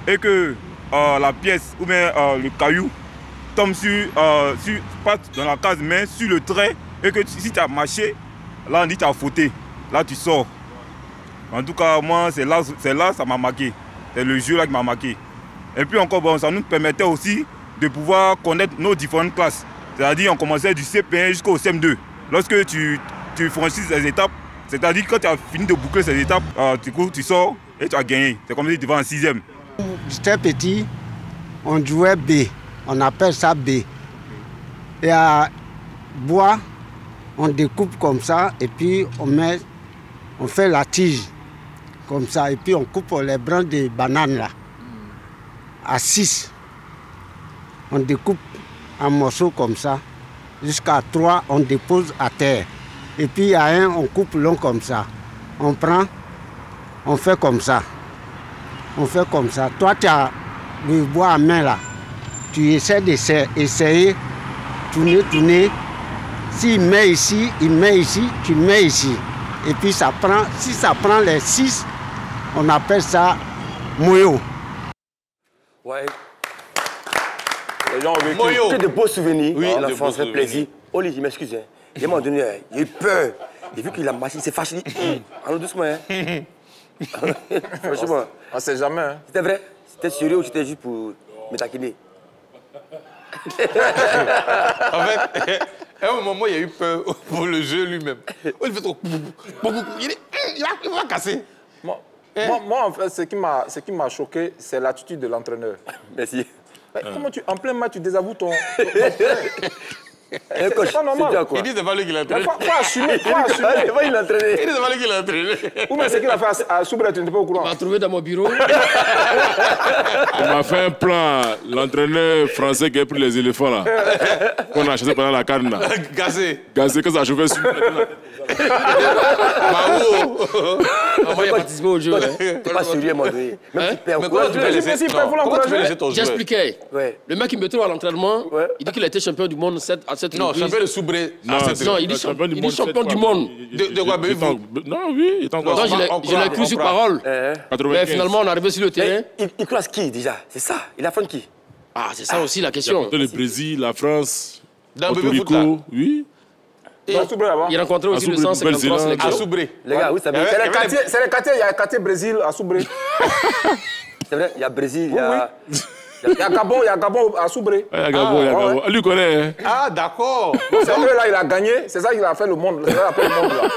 et que la pièce ou bien le caillou tombe pas dans la case, mais sur le trait, et que si tu as marché, là on dit que tu as fauté. Là tu sors. En tout cas, moi, c'est là ça m'a marqué. C'est le jeu là qui m'a marqué. Et puis encore, bon, ça nous permettait aussi de pouvoir connaître nos différentes classes. C'est-à-dire on commençait du CP1 jusqu'au CM2. Lorsque tu franchis ces étapes, c'est-à-dire quand tu as fini de boucler ces étapes, tu sors et tu as gagné. C'est comme si tu vas en 6e. J'étais petit, on jouait B. On appelle ça B. Et à bois, on découpe comme ça et puis on fait la tige comme ça. Et puis on coupe les branches de bananes là. À 6, on découpe en morceaux comme ça. Jusqu'à 3, on dépose à terre. Et puis à 1, on coupe long comme ça. On prend, on fait comme ça. On fait comme ça. Toi, tu as le bois à main là. Tu essaies d'essayer, tourner. S'il met ici, tu mets ici. Et puis ça prend, si ça prend les 6, on appelle ça moyo. Ouais. Les gens ont vécu que de beaux souvenirs. Oui, l'enfance fait plaisir. Oli, je m'excuse. Hein. Il m'a donné, il a eu peur. J'ai vu qu'il a marché, il s'est fâché. Allons doucement. Hein. Franchement. On ne sait jamais. Hein. C'était vrai? C'était sérieux ou c'était juste pour me taquiner? En fait, à un moment, il y a eu peur pour le jeu lui-même. Il fait trop. Il va casser. Moi, en fait, ce qui m'a choqué, c'est l'attitude de l'entraîneur. Merci. Comment en plein match, tu désavoues ton... C'est pas normal. Il dit que c'est pas lui qui l'a entraîné. Faut assumer. Il l'a entraîné. Il dit que c'est pas lui qui l'a entraîné. Ou bien c'est qu'il a fait à Soubre, tu n'es pas au courant. Il m'a trouvé dans mon bureau. Il m'a fait un plan. L'entraîneur français qui a pris les éléphants là. Qu'on a chassé pendant la canne là. Gazé. Gazé, que ça chauffait sur. Mao. Moi, il a participé au jeu. T'es pas sérieux, moi. Même si Mais comment tu peux laisser ton jeu? J'expliquais. Le mec, il me trouve à l'entraînement. Il dit qu'il a été champion du monde à cette non, champion de Soubré. Non, il dit champion du monde. De quoi, non, oui, il est encore. Je l'ai cru sur parole. Mais finalement, on est arrivé sur le terrain. Il croise qui déjà? C'est ça? Il affronte qui? Ah, c'est ça aussi la question. Le Brésil, la France, Porto Rico, oui. Il a rencontré aussi le 153 sélection. À Soubré. Les gars, oui, c'est vrai. C'est les quartiers, il y a le quartier Brésil à Soubré. C'est vrai, il y a Brésil, il y a Il y a Gabon à Soubré. Il y a Gabon, il y a Gabon. Lui connaît. Hein. Ah, d'accord. C'est lui là, il a gagné. C'est ça qu'il a fait le monde. C'est ça qu'il a fait le monde là.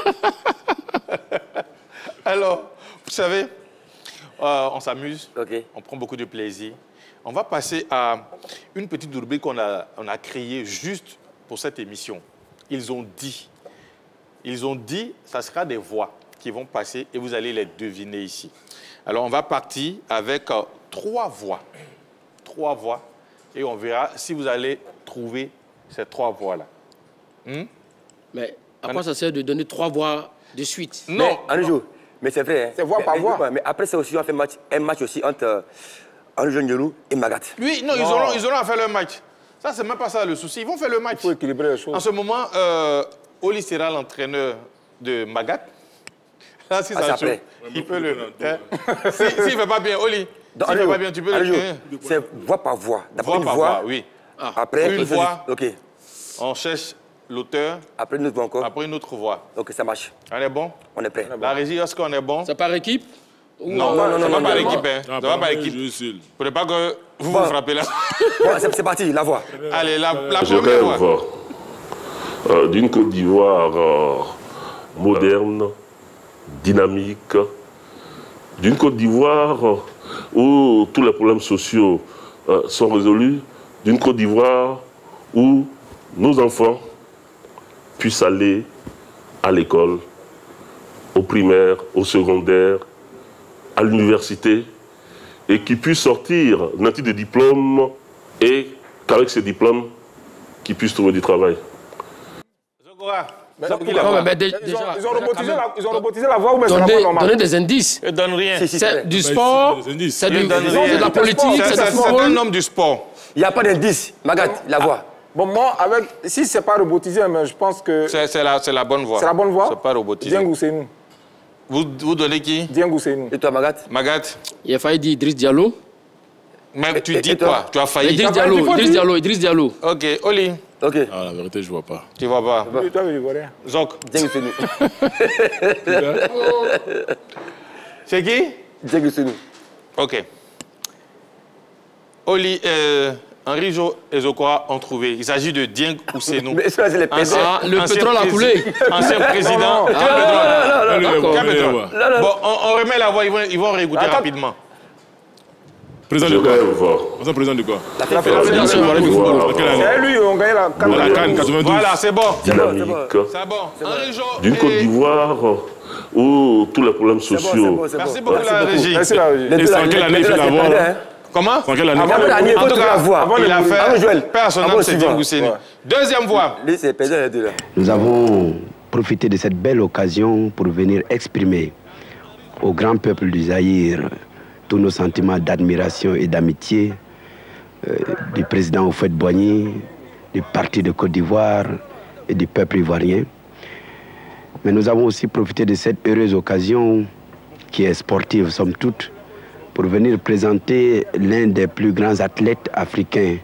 Alors, vous savez, on s'amuse, on prend beaucoup de plaisir. On va passer à une petite rubrique qu'on a créée juste pour cette émission. Ils ont dit, ça sera des voix qui vont passer et vous allez les deviner ici. Alors, on va partir avec 3 voix. 3 voix. Et on verra si vous allez trouver ces 3 voix-là. Mais à quoi ça sert de donner 3 voix de suite? Non, mais c'est vrai. Hein. C'est voix par voix. Mais après ça aussi, on fait un match aussi entre Henri Nyelou et Magat. Oui, non, ils auront à faire leur match. Ça, c'est même pas ça le souci. Ils vont faire le match. Il faut équilibrer les choses. En ce moment, Oli sera l'entraîneur de Magat. Là, si ça chauffe, il peut le... S'il ne fait pas bien, Oli, s'il ne fait pas bien, tu peux le... C'est voix par voix. Voix par voix, oui. Après, une voix, OK. On cherche l'auteur. Après une autre voix encore. Après une autre voix. OK, ça marche. On est bon? On est prêt. La régie, est-ce qu'on est bon? C'est par équipe? Non, c'est pas par équipe. C'est pas par équipe. Il ne faudrait pas que vous vous frappez là. C'est parti, la voix. Allez, la Je première voix. rêve d'une Côte d'Ivoire moderne, dynamique, d'une Côte d'Ivoire où tous les problèmes sociaux sont résolus, d'une Côte d'Ivoire où nos enfants puissent aller à l'école, au primaire, au secondaire, à l'université, et qui puissent sortir d'un titre de diplôme et qu'avec ces diplômes, qu'ils puissent trouver du travail. Ils ont robotisé la voix ou mais c'est la voix normale? Donnez des indices. Ils ne donnent rien. C'est du sport, c'est de la politique, c'est un homme du sport. Il n'y a pas d'indice. Magat, la voix. Bon, moi, si ce n'est pas robotisé, mais je pense que... C'est la bonne voix. C'est la bonne voix? C'est pas robotisé. Dieng Ousseynou. Vous donnez qui? Dieng Ousseynou. Et toi, Magat? Magat? Il a failli dire Idriss Diallo. Mais tu dis quoi? Tu as failli. Idriss Diallo. Ok, Oli. Ok. Ah, la vérité, je ne vois pas. Tu ne vois pas? Oui, toi, je ne vois rien. Zok. Dieng Ousseynou. C'est qui? Dieng Ousseynou. Ok. Oli, Henri Jo et Zokora ont trouvé. Il s'agit de Dieng Ousseynou. Mais ça, c'est les pétrole. Le pétrole a coulé. Ancien président. Bon, on remet la voix, ils vont réécouter rapidement. Président de quoi? Président de quoi? C'est lui, on gagne la CAN 92. Voilà, c'est bon. Dynamique. C'est bon. D'une Côte d'Ivoire où tous les problèmes sociaux... Merci beaucoup la régie. Merci la régie. Et c'est en quelle année il fait la voix? Comment? En quelle année? Avant l'année, en tout cas, il a fait personnel, c'est Dieng Ousseynou. Deuxième voix. Nous avons profité de cette belle occasion pour venir exprimer au grand peuple du Zaïre tous nos sentiments d'admiration et d'amitié du président Houphouët-Boigny, du parti de Côte d'Ivoire et du peuple ivoirien. Mais nous avons aussi profité de cette heureuse occasion qui est sportive, somme toute, pour venir présenter l'un des plus grands athlètes africains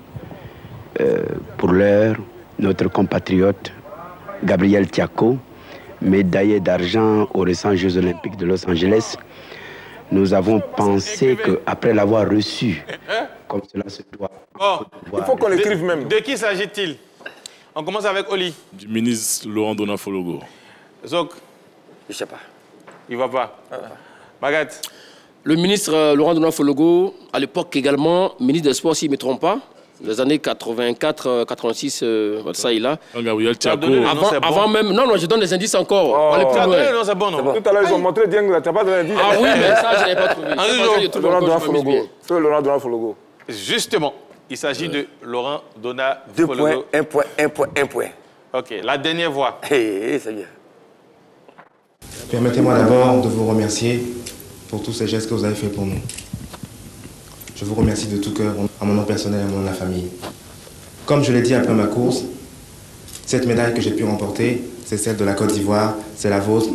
pour l'heure, notre compatriote Gabriel Tiako, médaillé d'argent aux récents Jeux Olympiques de Los Angeles. Nous avons pensé qu'après l'avoir reçu, comme cela se doit... Il faut qu'on l'écrive même. De qui s'agit-il? On commence avec Oli. Du ministre Laurent Donafologo. Zok? Je ne sais pas. Il ne va pas. Magat? Le ministre Laurent Donafologo, à l'époque également, ministre des Sports, s'il ne me trompe pas, les années 84, 86, ça il a. Gabriel Tiako. Avant même, non, je donne des indices encore. Allez plus loin. Non, c'est bon, non. Tout à l'heure, ils ont montré Dieng, tu n'as pas donné d'indice. Ah oui, mais ça, je n'ai pas trouvé. Laurent Donafologo. Justement, il s'agit de Laurent Donafologo. 2 points, 1 point, 1 point, 1 point. Ok, la dernière voix. Ça y est. Permettez-moi d'abord de vous remercier pour tous ces gestes que vous avez faits pour nous. Je vous remercie de tout cœur, à mon nom personnel et à mon nom de la famille. Comme je l'ai dit après ma course, cette médaille que j'ai pu remporter, c'est celle de la Côte d'Ivoire, c'est la vôtre,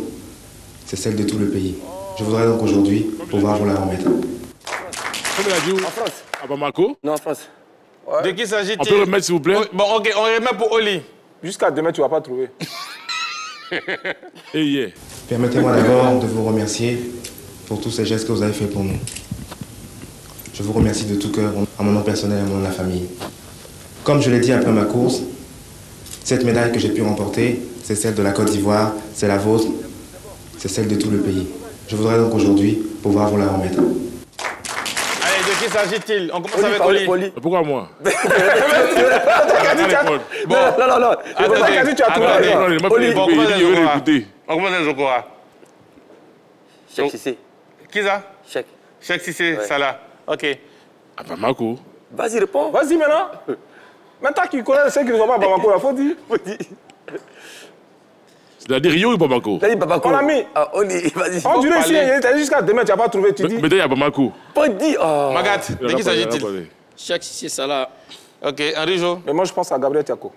c'est celle de tout le pays. Je voudrais donc aujourd'hui pouvoir vous la remettre. Comme il a dit, en France. À Bamako? Non, en France. Ouais. De qui s'agit-il? On peut remettre, s'il vous plaît? Bon, ok, on remet pour Oli. Jusqu'à demain, tu ne vas pas trouver. Permettez-moi d'abord de vous remercier pour tous ces gestes que vous avez faits pour nous. Je Je vous remercie de tout cœur, à mon nom personnel et à mon nom de la famille. Comme je l'ai dit après ma course, cette médaille que j'ai pu remporter, c'est celle de la Côte d'Ivoire, c'est la vôtre, c'est celle de tout le pays. Je voudrais donc aujourd'hui pouvoir vous la remettre. Allez, de qui s'agit-il? On commence avec Oli. Pourquoi moi? Non. On commence avec Zokora. Cheikh Cissé. Qui ça? Cheikh Cissé, Salah. Ok. À Bamako. Vas-y, réponds. Vas-y maintenant. Maintenant qu'ils connaissent ceux qui ne sont pas à Bamako, il faut dire. C'est-à-dire Rio ou Bamako? On a mis. Vas-y. On dirait ici, il était jusqu'à demain, tu n'as pas trouvé, tu dis. Mais d'ailleurs à Bamako. Pas dit. Magat, de qui s'agit-il? Cheikh Cissé, Salah. Ok, Henri Jo. Mais moi, je pense à Gabriel Tiako.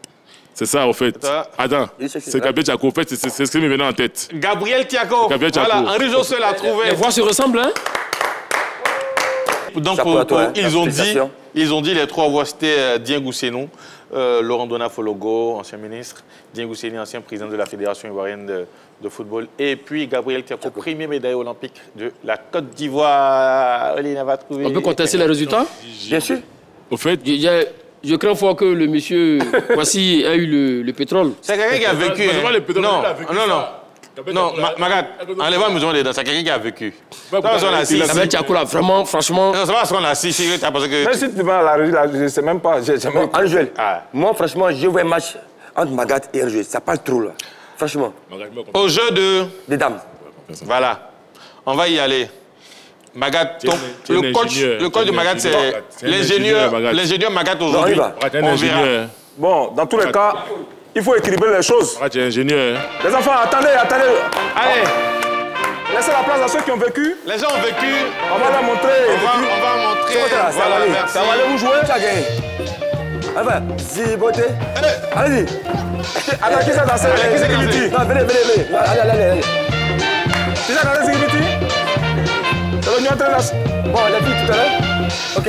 C'est ça, en fait. Attends, c'est Gabriel Tiako. En fait, c'est ce qui me venait en tête. Gabriel Tiako. Voilà, Henri Jo se l'a trouvé. Les voix se ressemblent, hein? Donc, ils ont dit les trois voix, c'était Dieng Gousseinou, Laurent Dona Fologo, ancien ministre, Dieng Gousseinou, ancien président de la Fédération ivoirienne de football, et puis Gabriel Tiako, premier médaillé olympique de la Côte d'Ivoire. On peut contester les résultats? Bien sûr. Au fait, je crains fort que le monsieur Kwasi a eu le pétrole. C'est quelqu'un qui a vécu. Non, Magat, enlevant musulman dedans, c'est quelqu'un qui a vécu. Gabriel Tiako, là, vraiment, franchement. Non, c'est pas parce qu'on a assis, parce que. Mais si tu vas à la régie, je ne sais même pas. Angel, moi, franchement, je vois un match entre Magat et Hergé. Ça parle trop, là. Franchement. Au jeu des dames. Voilà. On va y aller. Magat, le coach de Magat, c'est l'ingénieur Magat aujourd'hui. On verra. Bon, dans tous les cas, il faut équilibrer les choses. Tu es ingénieur. Les enfants, attendez. Allez. Laissez la place à ceux qui ont vécu. Les gens ont vécu. On va leur montrer. On va montrer. Voilà, merci. Ça va aller vous jouer. Tu as gagné. Allez, Ziboté. Allez-y. Attends, qui s'est dansé? Qui c'est qui me dit? Non, venez. Allez. Qui s'est dansé, c'est qui me dit? C'est venu entrer là. Bon, la fille tout à l'heure. Ok.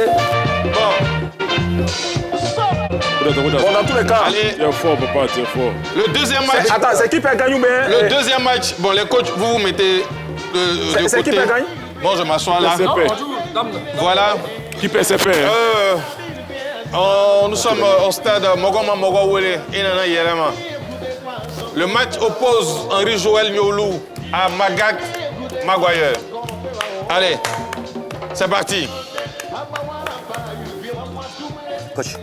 Bon, dans tous les cas. Allez. Tu es fort, papa, tu es fort. Le deuxième match. Attends, c'est qui perd gagne ou bien? Le deuxième match. Bon, les coachs, vous mettez de côté. C'est qui perd gagne? Bon, je m'assois là. Voilà. Qui perd ses pères? Nous sommes au stade Mogoma Mogowele, Inana Yerema. Le match oppose Henri Joël Nyolou à Magat Maguire. Allez, c'est parti. Coach.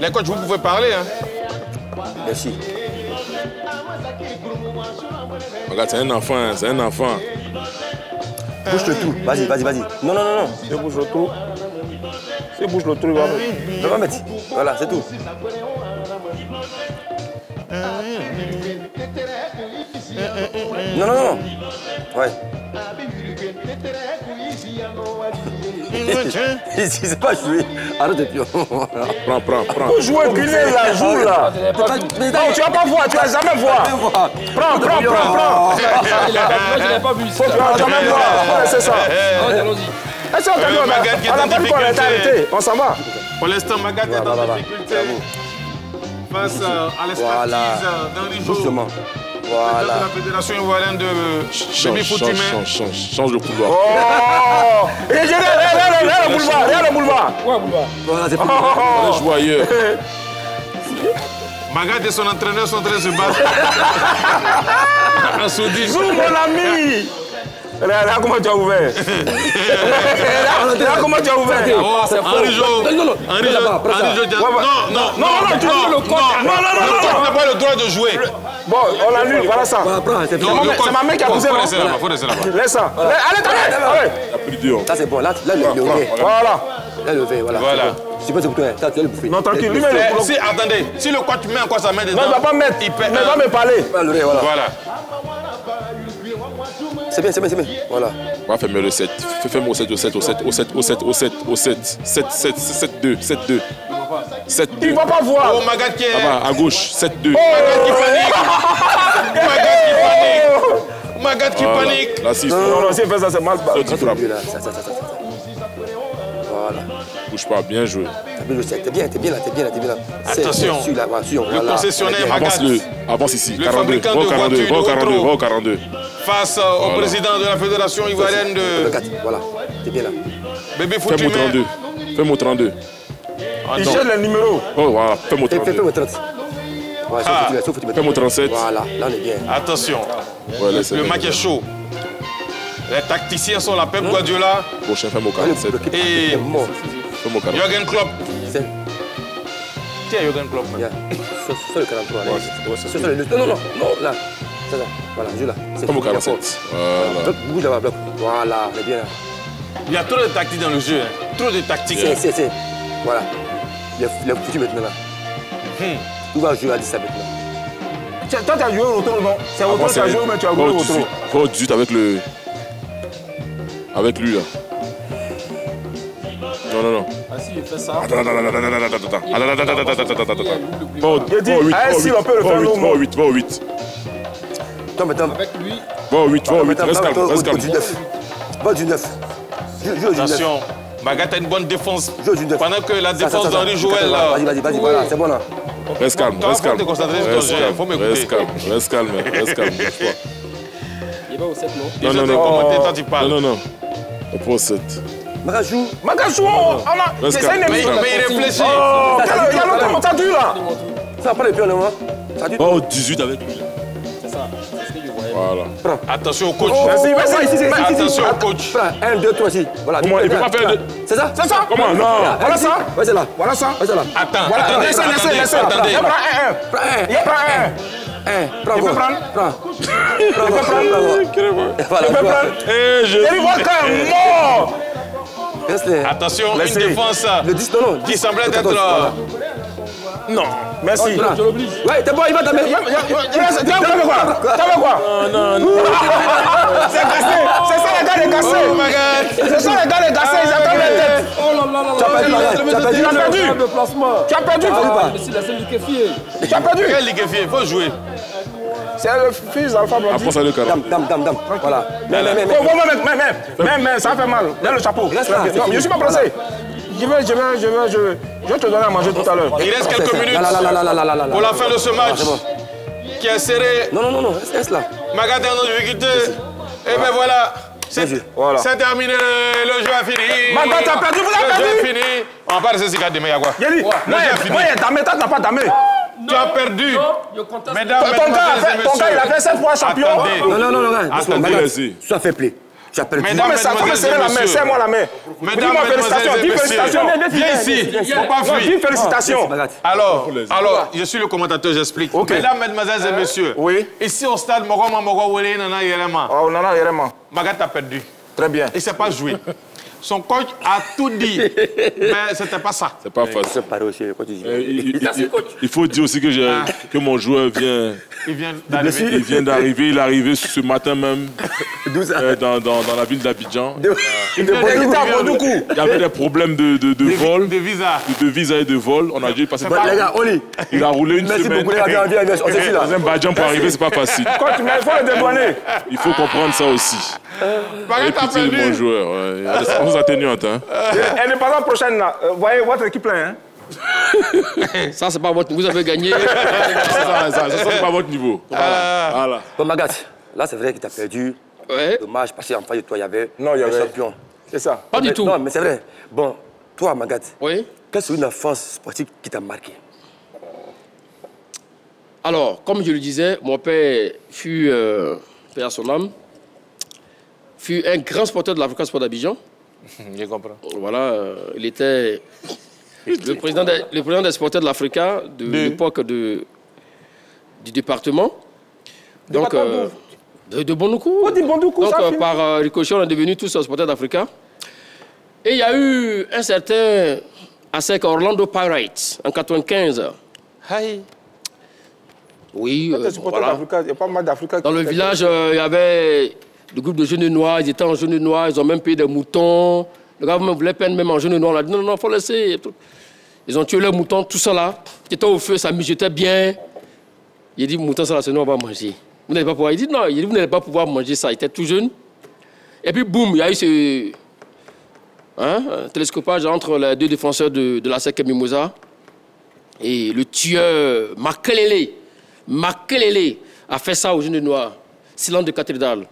Les coachs, vous pouvez parler. Hein? Merci. Regarde, c'est un enfant. Bouge le tout. Vas-y. Non. Je bouge le tout. Si bouge le tout, il va mettre. Voilà, c'est tout. Non. Ouais. Il sait pas jouer. Arrête de pion. Prends. Faut jouer, Guinée, là, joue là. Non, tu vas pas voir, tu vas jamais voir. Prends. Je l'ai pas vu. Tu vas jamais voir. C'est ça. Est-ce qu'on t'a dit, on n'a pas dit qu'on était arrêté. On s'en va. Pour l'instant, Magat est en difficulté face à l'expertise d'Henri Jo. Justement. Voilà. De la Fédération ivoirienne de baby foot humain. Change le couloir. Oh! Regarde le boulevard. Ouais, boulevard. Voilà, c'est plus. On est joyeux. Magat et son entraîneur sont en train de se battre. Un soudis. Zou, mon ami! Regarde comment tu as ouvert. Regarde comment tu as ouvert. Henri Jo. Non, tu n'as pas le droit de jouer. Bon, on l'annule, voilà ça. C'est ma main qui a poussé. Laisse ça. Allez. Là, c'est bon. Là, le levé. Voilà. Là, le levé, voilà. Tu peux te bouger. Tu vas le bouffer. Non, tranquille. Attendez, si le coach met encore sa main dedans. Non, il ne va pas mettre. Il va me parler. Voilà. C'est bien. Voilà. On va faire le 7. Fais-moi au 7. 7-2. Il ne va pas voir. Oh, Magat qui est... à gauche, 7-2. Magat qui panique. Là, si non, si il fait ça, c'est mal. Voilà. Bouge pas, bien joué. T'es bien là. Attention, le concessionnaire Magat. Avance ici, Le 42, fabricant de voitures va au 42. Face au président de la Fédération ivoirienne de... Voilà, t'es bien là. Bébé Fais-moi 32. Fais-moi 32. Il cherche le numéro. Oh, voilà, fais-moi 32. Fais-moi 30. Fais-moi 37. Voilà, là on est bien. Attention, le match est chaud. Les tacticiens sont là, Pep Guardiola. Prochain, fais-moi 47. Et Fais-moi 40. Jürgen Klopp. Qui est Jürgen Klopp? C'est le 43. Non, là. C'est ça. Voilà, joue là. Fais-moi 47. Voilà. Bouge là-bas, bloc. Voilà, on est bien là. Il y a trop de tactiques dans le jeu. Trop de tactiques. C'est. Voilà. Il est foutu maintenant là. Tout va jouer à 17 maintenant. Toi, tu as joué au retour, non? C'est au retour que tu as joué, mais tu as joué au retour. Faut 18 avec le... Avec lui, là. Non. Ah si, il fait ça. Attends. Va au 8. Avec lui. Va au 8, reste calme. Va du 9. Attention, Magat a une bonne défense. Pendant que la défense d'Henri Joël... Vas-y, voilà, c'est bon là. Reste calme. Reste calme. Il va au 7, non? Non. On prend au 7. Magachou, mais il réfléchit. Il y a longtemps, t'as dû là. Ça prend les pions, non? Va au 18 avec lui. C'est ça. Voilà. Attention au coach. Attention au coach. 1, 2, 3, 6. Voilà. Comment il peut pas faire de... C'est ça? Comment? Non. Voilà ça. Ouais, c'est là. Attends. Laissez. Prends un. Prends. Tu peux prendre? Voilà. Mort. Attention, une défense qui semblait être... Non, merci. Ouais, t'es bon, il va t'amener. T'avais quoi? Non. C'est cassé. C'est ça les gars les cassés. Oh my God. C'est ça les gars les cassés, ils attendent les têtes. Oh là là. Tu as perdu. Tu as perdu. Quel liquéfié? Il faut jouer. C'est le fils d'Alpha Blondie. Après ça, le carré. Dame. Voilà. Mais ça fait mal. Donne le chapeau. Je ne suis pas pressé. Je vais te donner à manger tout à l'heure. Il reste quelques minutes pour la fin de ce match qui est serré. Non, reste là. Magat est en difficulté. Et bien voilà. C'est terminé, le jeu a fini. Magat, t'as perdu, vous avez perdu. Le jeu est fini. On va passer 6 demain, quoi. Yeli, moi, t'as pas damé. Tu as perdu. Mesdames, ton gars, il a fait 7 fois champion. Non, Attendez, ça fait plaisir. Tu as perdu. Mais ça va me serrer la main, serre-moi la main. Mesdames, félicitations. Viens ici, faut pas fuir. Félicitations. Alors, je suis le commentateur, j'explique. Mesdames, mesdemoiselles et messieurs, ici au stade Mogoma Wele Nana Yerema. Oh, Nana Yerema. Magat a perdu. Très bien. Il ne s'est pas joué. Son coach a tout dit, mais c'était pas ça. C'est pas facile. Il faut dire aussi que mon joueur vient... Il vient d'arriver. Il est arrivé ce matin même dans la ville d'Abidjan. Il y avait des problèmes de vol. De visa. De visa et de vol. On a dû passer... Il a roulé une semaine. Merci beaucoup. Dans un Badjan pour arriver, c'est pas facile. Coach, mais il faut le dédouaner. Il faut comprendre ça aussi. Et puis mon joueur. On nous atténuante. Et le passant prochaine, là, voyez votre équipe là. Hein? Ça, c'est pas votre... Vous avez gagné. Ça, c'est pas votre niveau. Voilà. Bon, Magat, là, c'est vrai que tu as perdu. Dommage, parce qu'en face de toi, il y avait un champion. C'est ça. Pas du tout. Non, mais c'est vrai. Bon, toi, Magat, quelle est une enfance sportive qui t'a marqué? Alors, comme je le disais, mon père fut, paix à son âme, fut un grand sporteur de l'Africa Sport d'Abidjan. Je comprends. Voilà, il était le président des sporteurs de l'Africa de l'époque du département. Donc, de Bondoukou. Donc, par ricochet, on est devenus tous sporteurs d'Africa. Et il y a eu un certain ASEC Orlando Pirates en 1995. Oui, voilà. Il y a pas mal d'Africains. Dans le village, il y avait le groupe de jeunes noirs, ils étaient en jeunes noirs, ils ont même payé des moutons. Le gars voulait peindre même en jeunes noirs. On a dit non, il faut laisser. Ils ont tué leurs moutons, tout ça là, qui était au feu, ça mijotait bien. Il a dit, mouton, ça là, c'est nous, on va manger. Vous n'allez pas pouvoir. Il dit non, vous n'allez pas pouvoir manger ça. Il était tout jeune. Et puis, boum, il y a eu Hein, un télescopage entre les deux défenseurs de la SEC Mimosa. Et le tueur Makelele a fait ça aux jeunes noirs. Silence de cathédrale.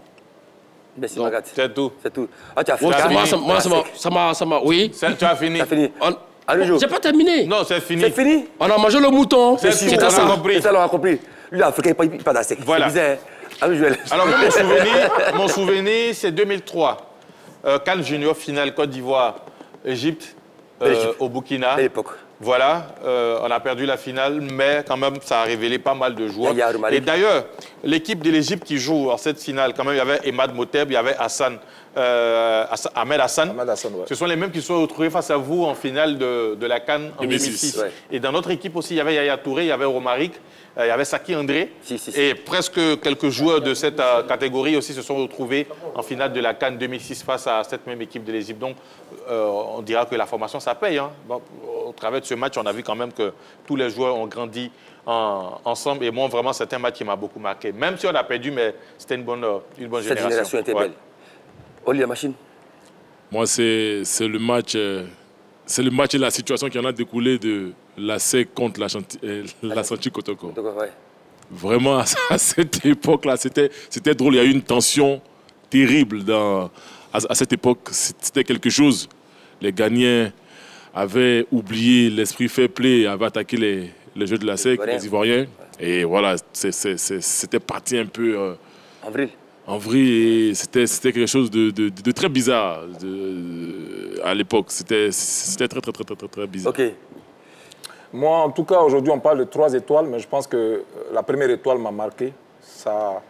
Merci, Magat. C'est tout. C'est tout. Ah, tu as fini. Oui. Tu as fini. J'ai pas terminé. Non, c'est fini. C'est fini. On a mangé le mouton. C'est ça. C'est ça, on a compris. Lui, l'Africain, il n'est pas d'Asec. Voilà. Alors, mon souvenir, c'est 2003. Cannes Junior finale Côte d'Ivoire, Égypte, au Burkina. À l'époque. Voilà, on a perdu la finale, mais quand même, ça a révélé pas mal de joueurs. Et d'ailleurs, l'équipe de l'Égypte qui joue en cette finale, quand même, il y avait Emad Moteb, il y avait Ahmed Hassan. Ouais. Ce sont les mêmes qui se sont retrouvés face à vous en finale de la CAN en 2006. Ouais. Et dans notre équipe aussi, il y avait Yaya Touré, il y avait Romaric, il y avait Saki André. Et presque quelques joueurs de cette catégorie aussi se sont retrouvés en finale de la CAN 2006 face à cette même équipe de l'Égypte. Donc, on dira que la formation, ça paye. Hein. Bon, au travers de ce match, on a vu quand même que tous les joueurs ont grandi ensemble. Et moi, vraiment, c'est un match qui m'a beaucoup marqué. Même si on a perdu, mais c'était une bonne génération. Cette génération était belle. Oli, la machine. Moi, c'est le match et la situation qui en a découlé de la SEC contre la Santi Kotoko. Ouais. Vraiment, à cette époque-là, c'était drôle. Il y a eu une tension terrible à cette époque. C'était quelque chose. Les Ghanéens avaient oublié l'esprit fair play, avaient attaqué les jeux de la SEC, les Ivoiriens. Et voilà, c'était parti un peu... En vrai, c'était quelque chose de très bizarre à l'époque. C'était très bizarre. Ok. Moi, en tout cas, aujourd'hui, on parle de 3 étoiles, mais je pense que la première étoile m'a marqué. Ça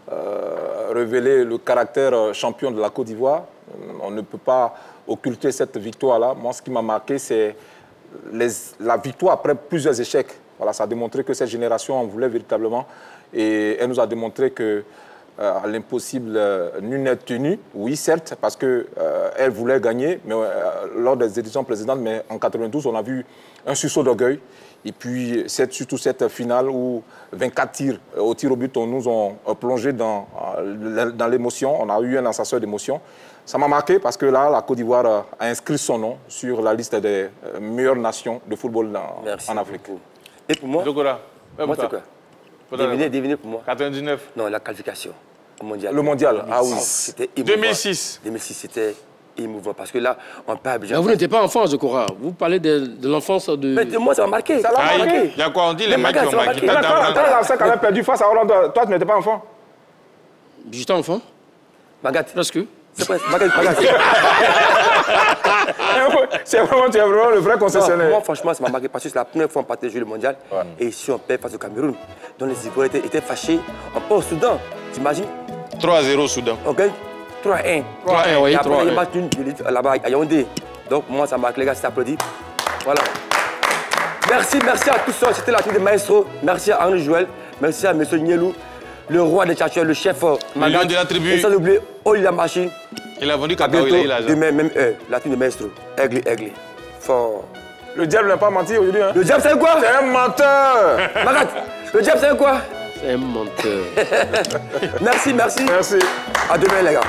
a révélé le caractère champion de la Côte d'Ivoire. On ne peut pas occulter cette victoire-là. Moi, ce qui m'a marqué, c'est la victoire après plusieurs échecs. Voilà, ça a démontré que cette génération en voulait véritablement. Et elle nous a démontré que à l'impossible, nul n'est tenu. Oui, certes, parce qu'elle voulait gagner mais, lors des éditions précédentes, mais en 92, on a vu un sursaut d'orgueil. Et puis, surtout cette finale où 24 tirs au tir au but, on nous ont plongé dans l'émotion. On a eu un ascenseur d'émotion. Ça m'a marqué parce que là, la Côte d'Ivoire a inscrit son nom sur la liste des meilleures nations de football en Afrique. Beaucoup. Et pour moi, moi c'est quoi? Devinez pour moi. 99. Non, la qualification au mondial. Le mondial, 2006. ah oui. C'était émouvant. 2006. 2006, c'était émouvant parce que là, on parle bien. Vous n'étiez pas enfant, je crois. Vous parlez de l'enfance de... Mais moi, ça m'a marqué. Ça l'a marqué. Il y a quoi? On dit les matchs qui ont marqué. Quand la SEC avait perdu face à Hollande, toi, tu n'étais pas enfant? J'étais enfant. Magat. Presque. C'est presque. Magat. C'est vraiment, tu es vraiment le vrai concessionnaire. Moi, franchement, ça m'a marqué parce que c'est la première fois qu'on partait jouer le mondial. Ouais. Et ici, on perd face au Cameroun. Donc les Ivoiriens étaient fâchés. On part au Soudan, t'imagines? 3-0 au Soudan. On gagne 3-1. 3-1, oui. Et après, il y a match là-bas à Yaoundé. Donc, moi, ça marque, les gars, c'est applaudi. Voilà. Merci à tous. C'était la team de Maestro. Merci à Henri Joël. Merci à M. Nielou, le roi des tchatcheurs, le chef Magat. De la tribu. Et sans oublier Oli la machine. Il a vendu Cacao, il a eu l'argent. Demain, même la team de Maestro. Aigle. Fort. Le diable n'a pas menti aujourd'hui. Hein? Le diable, c'est quoi? C'est un menteur. Magat, le diable, c'est quoi? C'est un menteur. Merci. Merci. À demain, les gars.